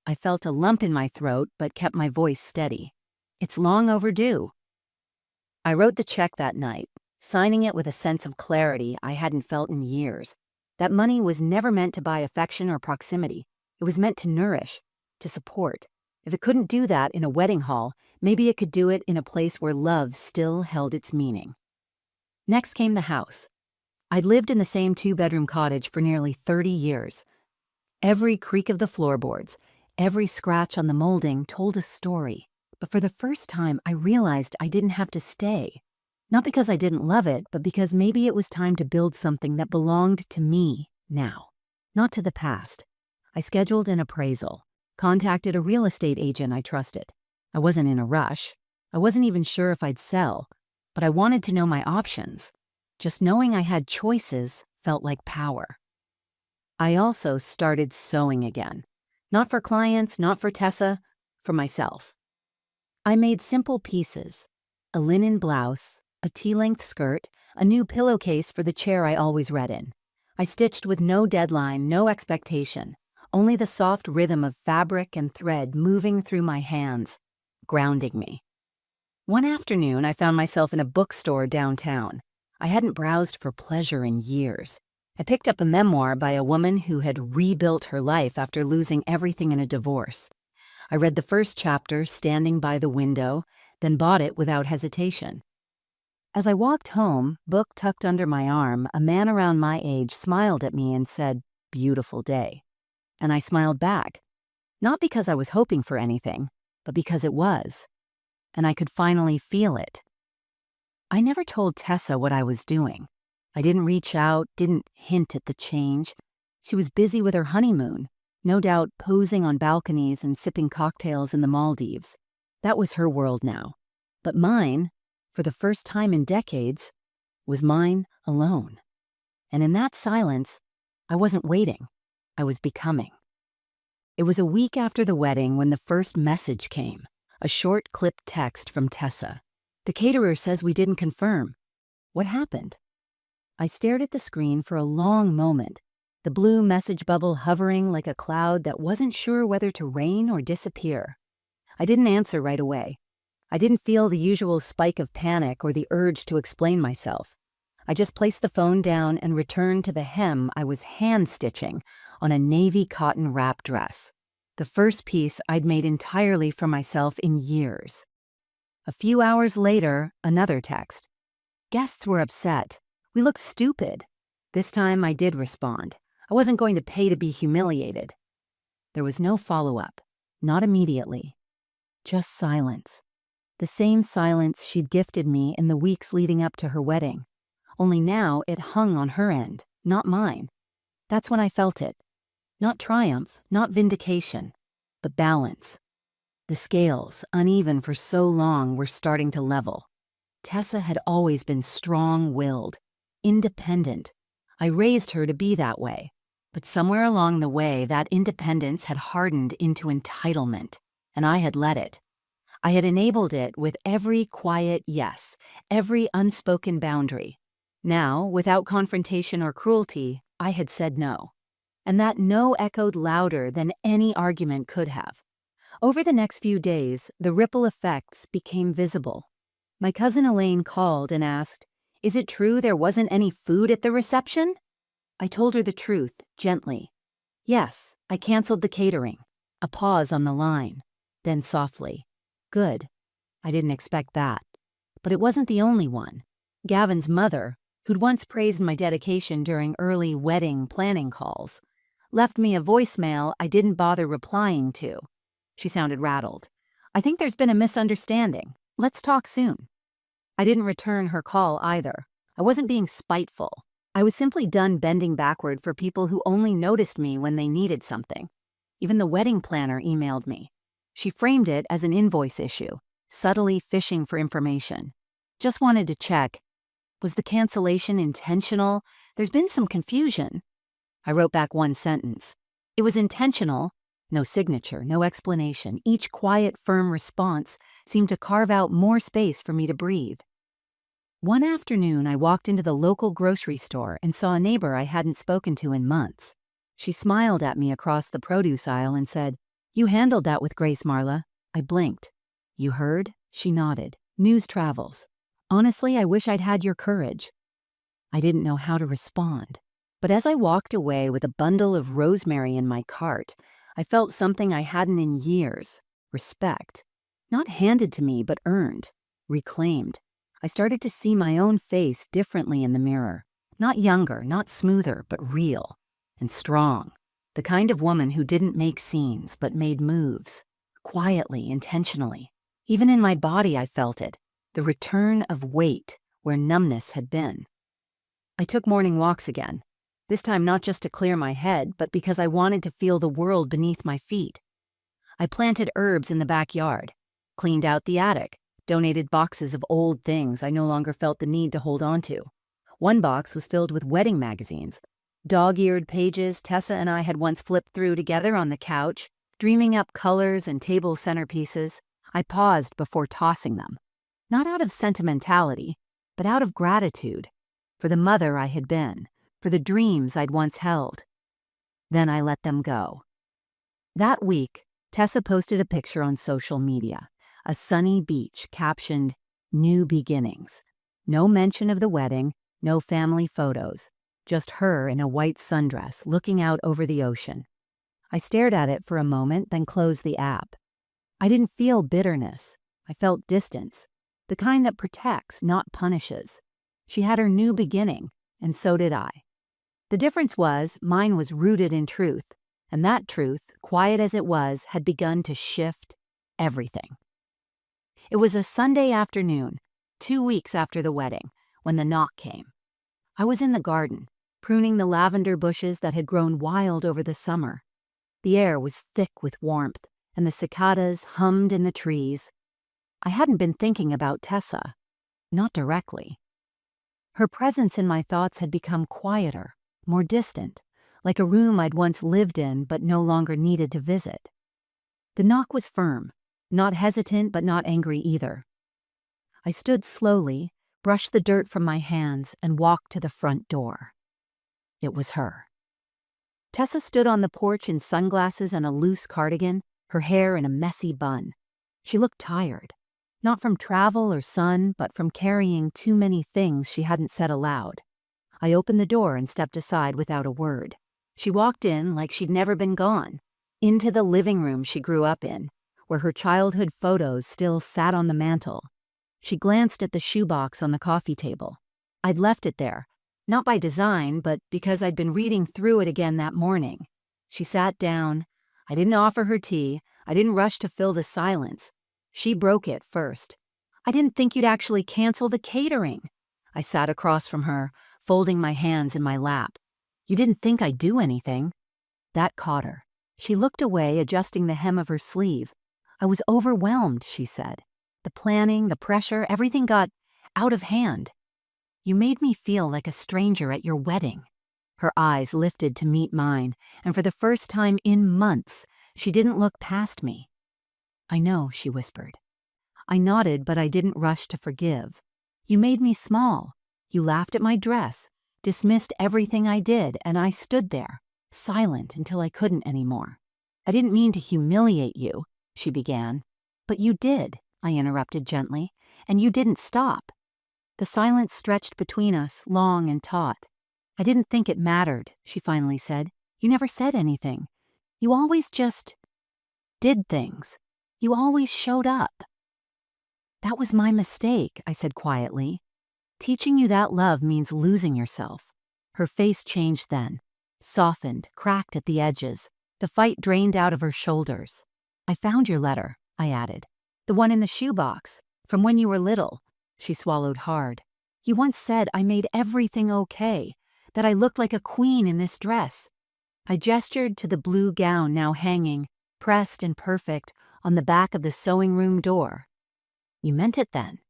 I felt a lump in my throat but kept my voice steady. "It's long overdue." I wrote the check that night, signing it with a sense of clarity I hadn't felt in years. That money was never meant to buy affection or proximity. It was meant to nourish, to support. If it couldn't do that in a wedding hall, maybe it could do it in a place where love still held its meaning. Next came the house. I'd lived in the same 2-bedroom cottage for nearly 30 years. Every creak of the floorboards, every scratch on the molding told a story. But for the first time, I realized I didn't have to stay. Not because I didn't love it, but because maybe it was time to build something that belonged to me now, not to the past. I scheduled an appraisal, contacted a real estate agent I trusted. I wasn't in a rush. I wasn't even sure if I'd sell, but I wanted to know my options. Just knowing I had choices felt like power. I also started sewing again. Not for clients, not for Tessa, for myself. I made simple pieces, a linen blouse, a tea-length skirt, a new pillowcase for the chair I always read in. I stitched with no deadline, no expectation, only the soft rhythm of fabric and thread moving through my hands, grounding me. One afternoon, I found myself in a bookstore downtown. I hadn't browsed for pleasure in years. I picked up a memoir by a woman who had rebuilt her life after losing everything in a divorce. I read the first chapter standing by the window, then bought it without hesitation. As I walked home, book tucked under my arm, a man around my age smiled at me and said, "Beautiful day." And I smiled back, not because I was hoping for anything, but because it was. And I could finally feel it. I never told Tessa what I was doing. I didn't reach out, didn't hint at the change. She was busy with her honeymoon, no doubt posing on balconies and sipping cocktails in the Maldives. That was her world now. But mine, for the first time in decades, was mine alone. And in that silence, I wasn't waiting. I was becoming. It was a week after the wedding when the first message came, a short clipped text from Tessa. The caterer says we didn't confirm. What happened? I stared at the screen for a long moment, the blue message bubble hovering like a cloud that wasn't sure whether to rain or disappear. I didn't answer right away. I didn't feel the usual spike of panic or the urge to explain myself. I just placed the phone down and returned to the hem I was hand-stitching on a navy cotton wrap dress, the first piece I'd made entirely for myself in years. A few hours later, another text. Guests were upset. We looked stupid. This time I did respond. I wasn't going to pay to be humiliated. There was no follow-up, not immediately. Just silence. The same silence she'd gifted me in the weeks leading up to her wedding. Only now it hung on her end, not mine. That's when I felt it. Not triumph, not vindication, but balance. The scales, uneven for so long, were starting to level. Tessa had always been strong-willed, independent. I raised her to be that way. But somewhere along the way, that independence had hardened into entitlement, and I had let it. I had enabled it with every quiet yes, every unspoken boundary. Now, without confrontation or cruelty, I had said no. And that no echoed louder than any argument could have. Over the next few days, the ripple effects became visible. My cousin Elaine called and asked, "Is it true there wasn't any food at the reception?" I told her the truth, gently. Yes, I canceled the catering. A pause on the line. Then softly. Good. I didn't expect that. But it wasn't the only one. Gavin's mother, who'd once praised my dedication during early wedding planning calls, left me a voicemail I didn't bother replying to. She sounded rattled. "I think there's been a misunderstanding. Let's talk soon." I didn't return her call either. I wasn't being spiteful. I was simply done bending backward for people who only noticed me when they needed something. Even the wedding planner emailed me. She framed it as an invoice issue, subtly fishing for information. Just wanted to check. Was the cancellation intentional? There's been some confusion. I wrote back one sentence. It was intentional. No signature, no explanation. Each quiet, firm response seemed to carve out more space for me to breathe. One afternoon, I walked into the local grocery store and saw a neighbor I hadn't spoken to in months. She smiled at me across the produce aisle and said, "You handled that with grace, Marla." I blinked. "You heard?" She nodded. "News travels. Honestly, I wish I'd had your courage." I didn't know how to respond. But as I walked away with a bundle of rosemary in my cart, I felt something I hadn't in years. Respect. Not handed to me, but earned. Reclaimed. I started to see my own face differently in the mirror. Not younger, not smoother, but real. And strong. The kind of woman who didn't make scenes, but made moves. Quietly, intentionally. Even in my body I felt it. The return of weight where numbness had been. I took morning walks again. This time not just to clear my head, but because I wanted to feel the world beneath my feet. I planted herbs in the backyard. Cleaned out the attic. Donated boxes of old things I no longer felt the need to hold on to. One box was filled with wedding magazines. Dog-eared pages Tessa and I had once flipped through together on the couch, dreaming up colors and table centerpieces. I paused before tossing them. Not out of sentimentality, but out of gratitude. For the mother I had been. For the dreams I'd once held. Then I let them go. That week, Tessa posted a picture on social media. A sunny beach captioned, "New Beginnings." No mention of the wedding, no family photos. Just her in a white sundress looking out over the ocean. I stared at it for a moment, then closed the app. I didn't feel bitterness. I felt distance. The kind that protects, not punishes. She had her new beginning, and so did I. The difference was, mine was rooted in truth, and that truth, quiet as it was, had begun to shift everything. It was a Sunday afternoon, 2 weeks after the wedding, when the knock came. I was in the garden, pruning the lavender bushes that had grown wild over the summer. The air was thick with warmth, and the cicadas hummed in the trees. I hadn't been thinking about Tessa. Not directly. Her presence in my thoughts had become quieter, more distant, like a room I'd once lived in but no longer needed to visit. The knock was firm, not hesitant but not angry either. I stood slowly, brushed the dirt from my hands, and walked to the front door. It was her. Tessa stood on the porch in sunglasses and a loose cardigan, her hair in a messy bun. She looked tired, not from travel or sun, but from carrying too many things she hadn't said aloud. I opened the door and stepped aside without a word. She walked in like she'd never been gone, into the living room she grew up in, where her childhood photos still sat on the mantel. She glanced at the shoebox on the coffee table. I'd left it there, not by design, but because I'd been reading through it again that morning. She sat down. I didn't offer her tea. I didn't rush to fill the silence. She broke it first. "I didn't think you'd actually cancel the catering." I sat across from her, folding my hands in my lap. "You didn't think I'd do anything?" That caught her. She looked away, adjusting the hem of her sleeve. "I was overwhelmed," she said. "The planning, the pressure, everything got out of hand. You made me feel like a stranger at your wedding." Her eyes lifted to meet mine, and for the first time in months, she didn't look past me. "I know," she whispered. I nodded, but I didn't rush to forgive. "You made me small. You laughed at my dress, dismissed everything I did, and I stood there, silent until I couldn't anymore. I didn't mean to humiliate you," she began. "But you did," I interrupted gently, "and you didn't stop." The silence stretched between us, long and taut. "I didn't think it mattered," she finally said. "You never said anything. You always just did things. You always showed up." "That was my mistake," I said quietly. "Teaching you that love means losing yourself." Her face changed then, softened, cracked at the edges. The fight drained out of her shoulders. "I found your letter," I added. "The one in the shoebox, from when you were little." She swallowed hard. "You once said I made everything okay, that I looked like a queen in this dress." I gestured to the blue gown now hanging, pressed and perfect, on the back of the sewing room door. "You meant it then?"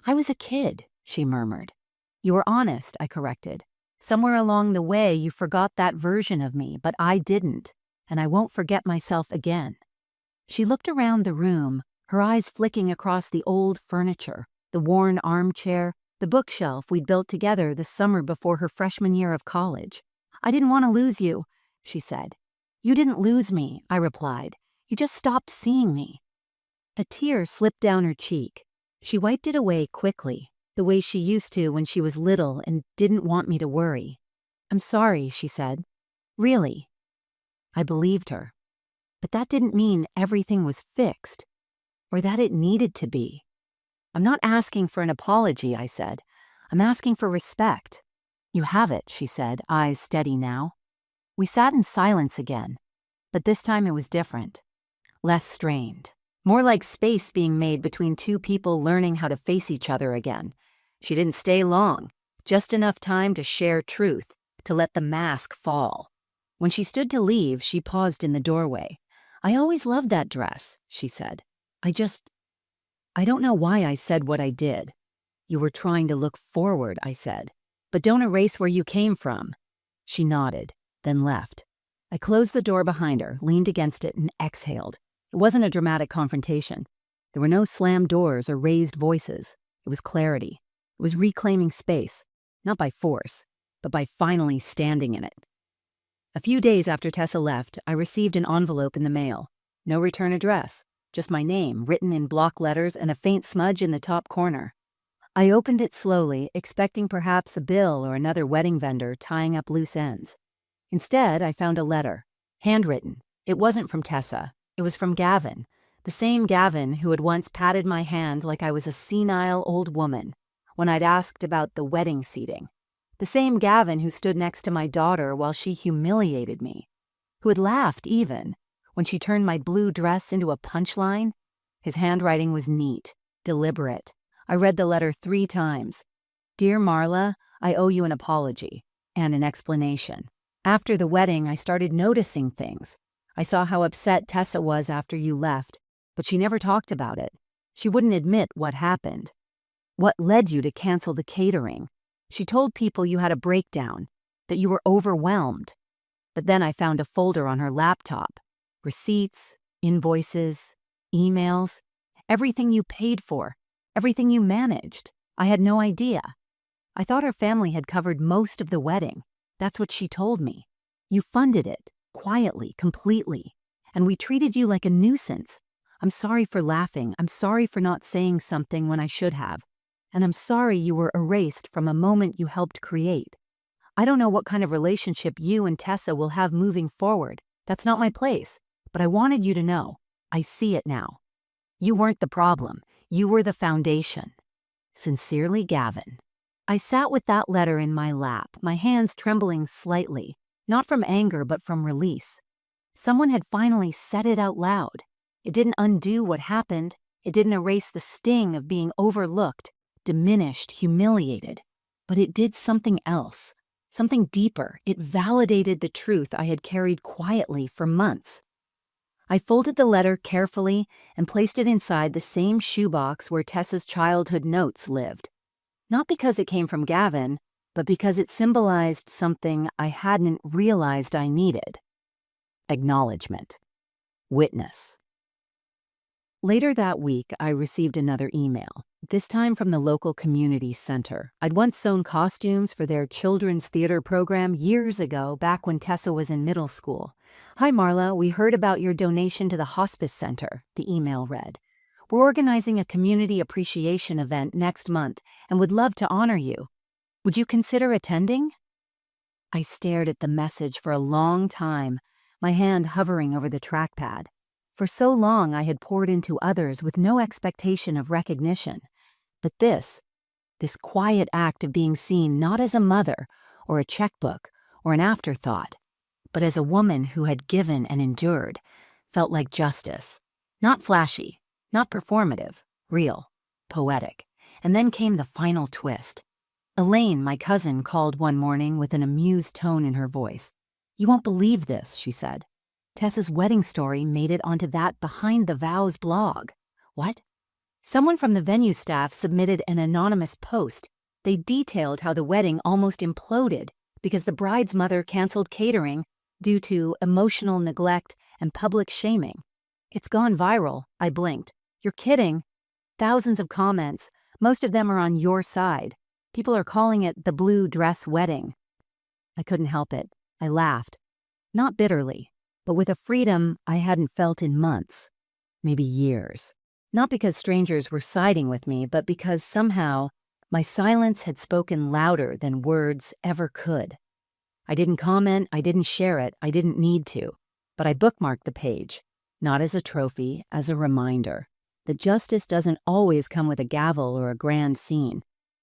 "I was a kid," she murmured. "You were honest," I corrected. "Somewhere along the way you forgot that version of me, but I didn't, and I won't forget myself again." She looked around the room, her eyes flicking across the old furniture, the worn armchair, the bookshelf we'd built together the summer before her freshman year of college. "I didn't want to lose you," she said. "You didn't lose me," I replied. "You just stopped seeing me." A tear slipped down her cheek. She wiped it away quickly, the way she used to when she was little and didn't want me to worry. "I'm sorry," she said. "Really." I believed her. But that didn't mean everything was fixed, or that it needed to be. "I'm not asking for an apology," I said. "I'm asking for respect." "You have it," she said, eyes steady now. We sat in silence again, but this time it was different. Less strained. More like space being made between two people learning how to face each other again. She didn't stay long, just enough time to share truth, to let the mask fall. When she stood to leave, she paused in the doorway. "I always loved that dress," she said. I don't know why I said what I did." "You were trying to look forward," I said. "But don't erase where you came from." She nodded, then left. I closed the door behind her, leaned against it, and exhaled. It wasn't a dramatic confrontation. There were no slammed doors or raised voices. It was clarity. It was reclaiming space, not by force, but by finally standing in it. A few days after Tessa left, I received an envelope in the mail. No return address, just my name written in block letters and a faint smudge in the top corner. I opened it slowly, expecting perhaps a bill or another wedding vendor tying up loose ends. Instead, I found a letter, handwritten. It wasn't from Tessa. It was from Gavin, the same Gavin who had once patted my hand like I was a senile old woman when I'd asked about the wedding seating. The same Gavin who stood next to my daughter while she humiliated me, who had laughed even when she turned my blue dress into a punchline. His handwriting was neat, deliberate. I read the letter 3 times. "Dear Marla, I owe you an apology," and an explanation. After the wedding, I started noticing things. I saw how upset Tessa was after you left, but she never talked about it. She wouldn't admit what happened. "What led you to cancel the catering?" She told people you had a breakdown, that you were overwhelmed. But then I found a folder on her laptop. Receipts, invoices, emails, everything you paid for, everything you managed. I had no idea. I thought her family had covered most of the wedding. That's what she told me. You funded it, quietly, completely. And we treated you like a nuisance. I'm sorry for laughing. I'm sorry for not saying something when I should have. And I'm sorry you were erased from a moment you helped create. I don't know what kind of relationship you and Tessa will have moving forward. That's not my place. But I wanted you to know. I see it now. You weren't the problem. You were the foundation. Sincerely, Gavin. I sat with that letter in my lap, my hands trembling slightly, not from anger but from release. Someone had finally said it out loud. It didn't undo what happened. It didn't erase the sting of being overlooked, diminished, humiliated. But it did something else, something deeper. It validated the truth I had carried quietly for months. I folded the letter carefully and placed it inside the same shoebox where Tessa's childhood notes lived. Not because it came from Gavin, but because it symbolized something I hadn't realized I needed. Acknowledgement. Witness. Later that week, I received another email, this time from the local community center. I'd once sewn costumes for their children's theater program years ago, back when Tessa was in middle school. Hi, Marla, we heard about your donation to the hospice center, the email read. We're organizing a community appreciation event next month and would love to honor you. Would you consider attending? I stared at the message for a long time, my hand hovering over the trackpad. For so long I had poured into others with no expectation of recognition. But this quiet act of being seen not as a mother or a checkbook or an afterthought, but as a woman who had given and endured, felt like justice. Not flashy, not performative, real, poetic. And then came the final twist. Elaine, my cousin, called one morning with an amused tone in her voice. You won't believe this, she said. Tessa's wedding story made it onto that Behind the Vows blog. What? Someone from the venue staff submitted an anonymous post. They detailed how the wedding almost imploded because the bride's mother canceled catering due to emotional neglect and public shaming. It's gone viral, I blinked. You're kidding. Thousands of comments. Most of them are on your side. People are calling it the blue dress wedding. I couldn't help it. I laughed. Not bitterly, but with a freedom I hadn't felt in months, maybe years. Not because strangers were siding with me, but because somehow my silence had spoken louder than words ever could. I didn't comment, I didn't share it, I didn't need to, but I bookmarked the page, not as a trophy, as a reminder that justice doesn't always come with a gavel or a grand scene.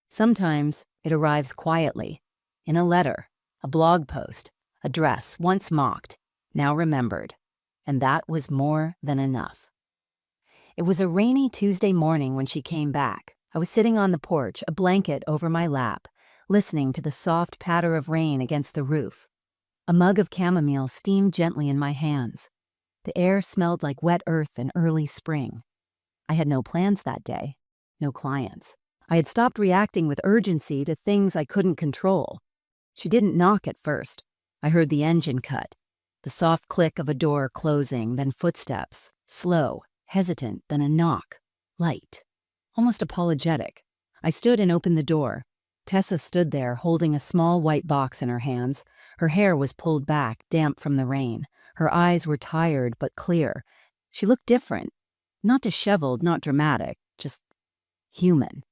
Sometimes it arrives quietly, in a letter, a blog post, a dress once mocked, now remembered, and that was more than enough. It was a rainy Tuesday morning when she came back. I was sitting on the porch, a blanket over my lap, listening to the soft patter of rain against the roof. A mug of chamomile steamed gently in my hands. The air smelled like wet earth in early spring. I had no plans that day, no clients. I had stopped reacting with urgency to things I couldn't control. She didn't knock at first. I heard the engine cut, the soft click of a door closing, then footsteps, slow, hesitant, then a knock, light, almost apologetic. I stood and opened the door. Tessa stood there holding a small white box in her hands. Her hair was pulled back, damp from the rain. Her eyes were tired but clear. She looked different. Not disheveled, not dramatic, just human.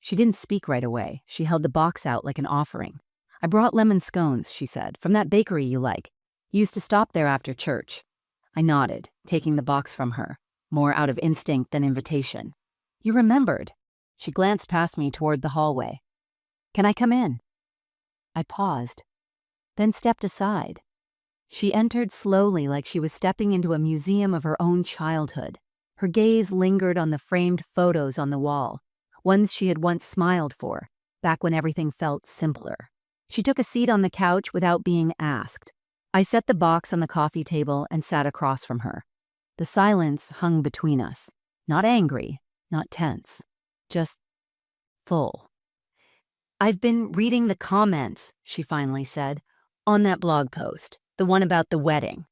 She didn't speak right away. She held the box out like an offering. I brought lemon scones, she said, from that bakery you like. You used to stop there after church. I nodded, taking the box from her, more out of instinct than invitation. You remembered. She glanced past me toward the hallway. Can I come in? I paused, then stepped aside. She entered slowly like she was stepping into a museum of her own childhood. Her gaze lingered on the framed photos on the wall, ones she had once smiled for, back when everything felt simpler. She took a seat on the couch without being asked. I set the box on the coffee table and sat across from her. The silence hung between us, not angry, not tense, just full. I've been reading the comments, she finally said, on that blog post, the one about the wedding.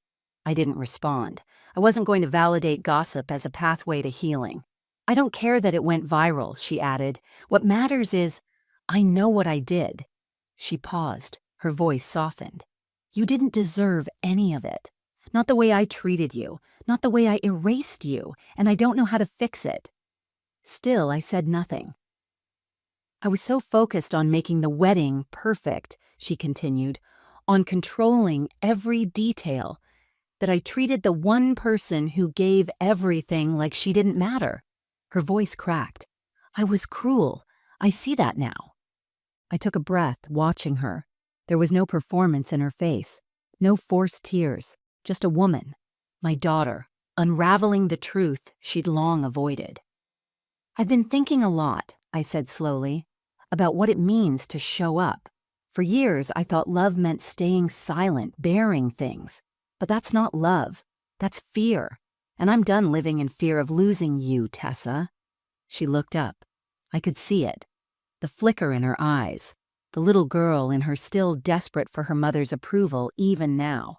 I didn't respond. I wasn't going to validate gossip as a pathway to healing. I don't care that it went viral, she added. What matters is, I know what I did. She paused, her voice softened. You didn't deserve any of it. Not the way I treated you, not the way I erased you, and I don't know how to fix it. Still, I said nothing. I was so focused on making the wedding perfect, she continued, on controlling every detail, that I treated the one person who gave everything like she didn't matter. Her voice cracked. I was cruel. I see that now. I took a breath, watching her. There was no performance in her face, no forced tears, just a woman, my daughter, unraveling the truth she'd long avoided. I've been thinking a lot, I said slowly, about what it means to show up. For years, I thought love meant staying silent, bearing things. But that's not love. That's fear. And I'm done living in fear of losing you, Tessa. She looked up. I could see it. The flicker in her eyes. The little girl in her still desperate for her mother's approval even now.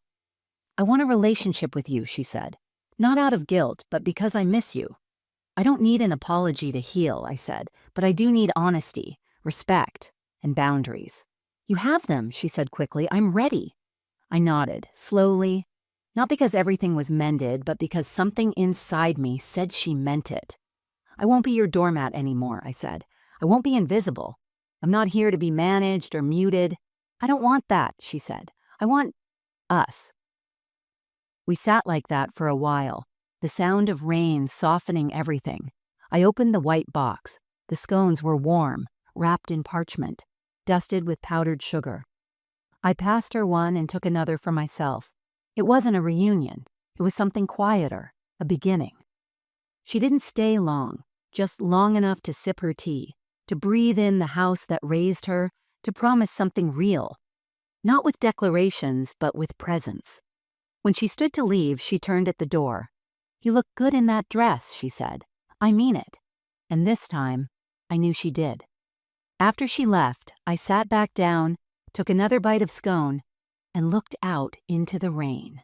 I want a relationship with you, she said. Not out of guilt, but because I miss you. I don't need an apology to heal, I said, but I do need honesty, respect, and boundaries. You have them, she said quickly. I'm ready. I nodded, slowly, not because everything was mended, but because something inside me said she meant it. I won't be your doormat anymore, I said. I won't be invisible. I'm not here to be managed or muted. I don't want that, she said. I want us. We sat like that for a while, the sound of rain softening everything. I opened the white box. The scones were warm, wrapped in parchment, dusted with powdered sugar. I passed her one and took another for myself. It wasn't a reunion. It was something quieter, a beginning. She didn't stay long, just long enough to sip her tea, to breathe in the house that raised her, to promise something real. Not with declarations, but with presence. When she stood to leave, she turned at the door. You look good in that dress, she said. I mean it. And this time, I knew she did. After she left, I sat back down, took another bite of scone, and looked out into the rain.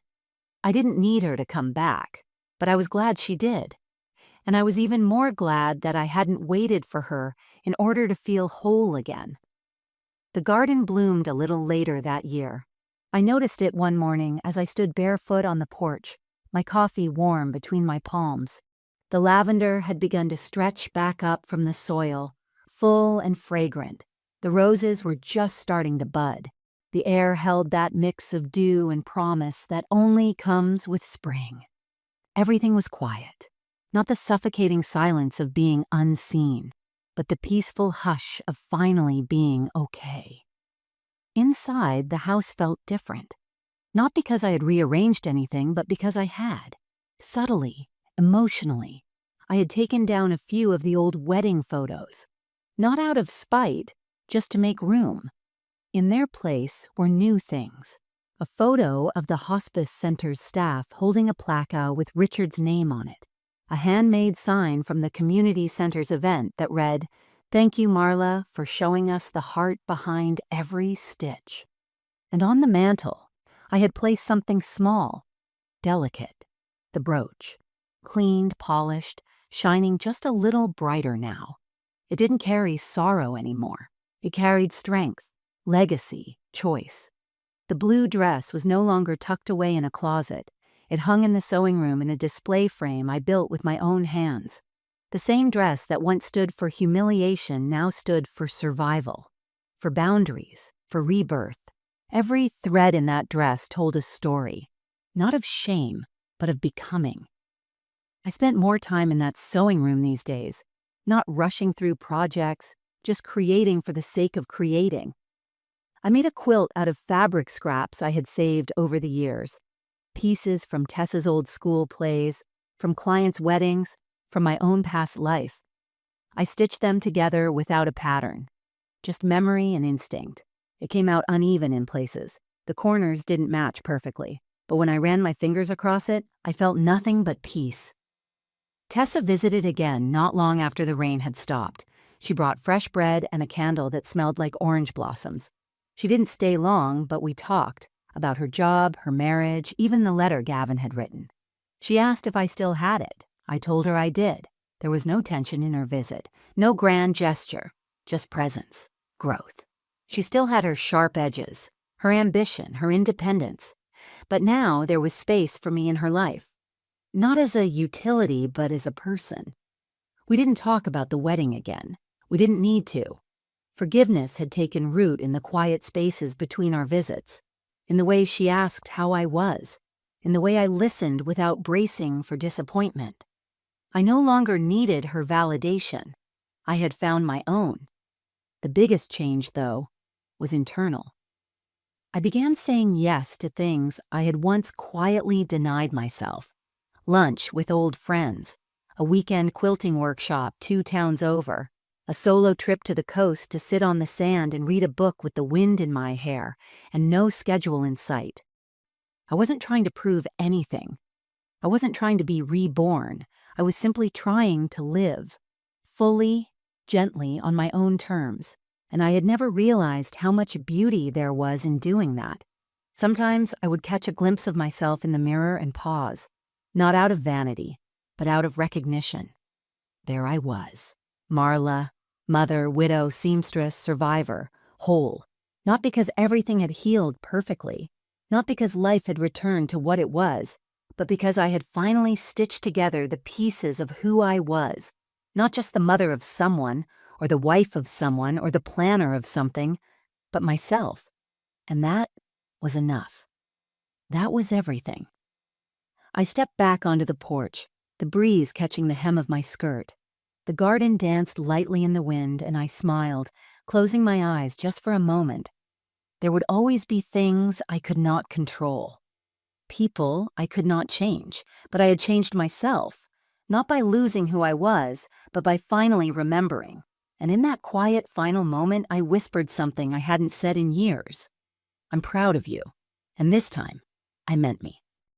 I didn't need her to come back, but I was glad she did. And I was even more glad that I hadn't waited for her in order to feel whole again. The garden bloomed a little later that year. I noticed it one morning as I stood barefoot on the porch, my coffee warm between my palms. The lavender had begun to stretch back up from the soil, full and fragrant. The roses were just starting to bud. The air held that mix of dew and promise that only comes with spring. Everything was quiet, not the suffocating silence of being unseen, but the peaceful hush of finally being okay. Inside, the house felt different. Not because I had rearranged anything, but because I had. Subtly, emotionally. I had taken down a few of the old wedding photos. Not out of spite, just to make room. In their place were new things. A photo of the hospice center's staff holding a placard with Richard's name on it. A handmade sign from the community center's event that read, "Thank you, Marla, for showing us the heart behind every stitch." And on the mantel, I had placed something small, delicate, the brooch. Cleaned, polished, shining just a little brighter now. It didn't carry sorrow anymore. It carried strength, legacy, choice. The blue dress was no longer tucked away in a closet. It hung in the sewing room in a display frame I built with my own hands. The same dress that once stood for humiliation now stood for survival, for boundaries, for rebirth. Every thread in that dress told a story, not of shame, but of becoming. I spent more time in that sewing room these days, not rushing through projects, just creating for the sake of creating. I made a quilt out of fabric scraps I had saved over the years, pieces from Tessa's old school plays, from clients' weddings, from my own past life. I stitched them together without a pattern, just memory and instinct. It came out uneven in places. The corners didn't match perfectly, but when I ran my fingers across it, I felt nothing but peace. Tessa visited again not long after the rain had stopped. She brought fresh bread and a candle that smelled like orange blossoms. She didn't stay long, but we talked about her job, her marriage, even the letter Gavin had written. She asked if I still had it. I told her I did. There was no tension in her visit, no grand gesture, just presence, growth. She still had her sharp edges, her ambition, her independence. But now there was space for me in her life. Not as a utility, but as a person. We didn't talk about the wedding again. We didn't need to. Forgiveness had taken root in the quiet spaces between our visits, in the way she asked how I was, in the way I listened without bracing for disappointment. I no longer needed her validation. I had found my own. The biggest change, though, was internal. I began saying yes to things I had once quietly denied myself. Lunch with old friends, a weekend quilting workshop 2 towns over, a solo trip to the coast to sit on the sand and read a book with the wind in my hair and no schedule in sight. I wasn't trying to prove anything. I wasn't trying to be reborn. I was simply trying to live, fully, gently, on my own terms, and I had never realized how much beauty there was in doing that. Sometimes I would catch a glimpse of myself in the mirror and pause, not out of vanity, but out of recognition. There I was, Marla, mother, widow, seamstress, survivor, whole, not because everything had healed perfectly, not because life had returned to what it was, but because I had finally stitched together the pieces of who I was, not just the mother of someone, or the wife of someone, or the planner of something, but myself. And that was enough. That was everything. I stepped back onto the porch, the breeze catching the hem of my skirt. The garden danced lightly in the wind, and I smiled, closing my eyes just for a moment. There would always be things I could not control. People I could not change, but I had changed myself, not by losing who I was, but by finally remembering. And in that quiet final moment, I whispered something I hadn't said in years. I'm proud of you. And this time, I meant me.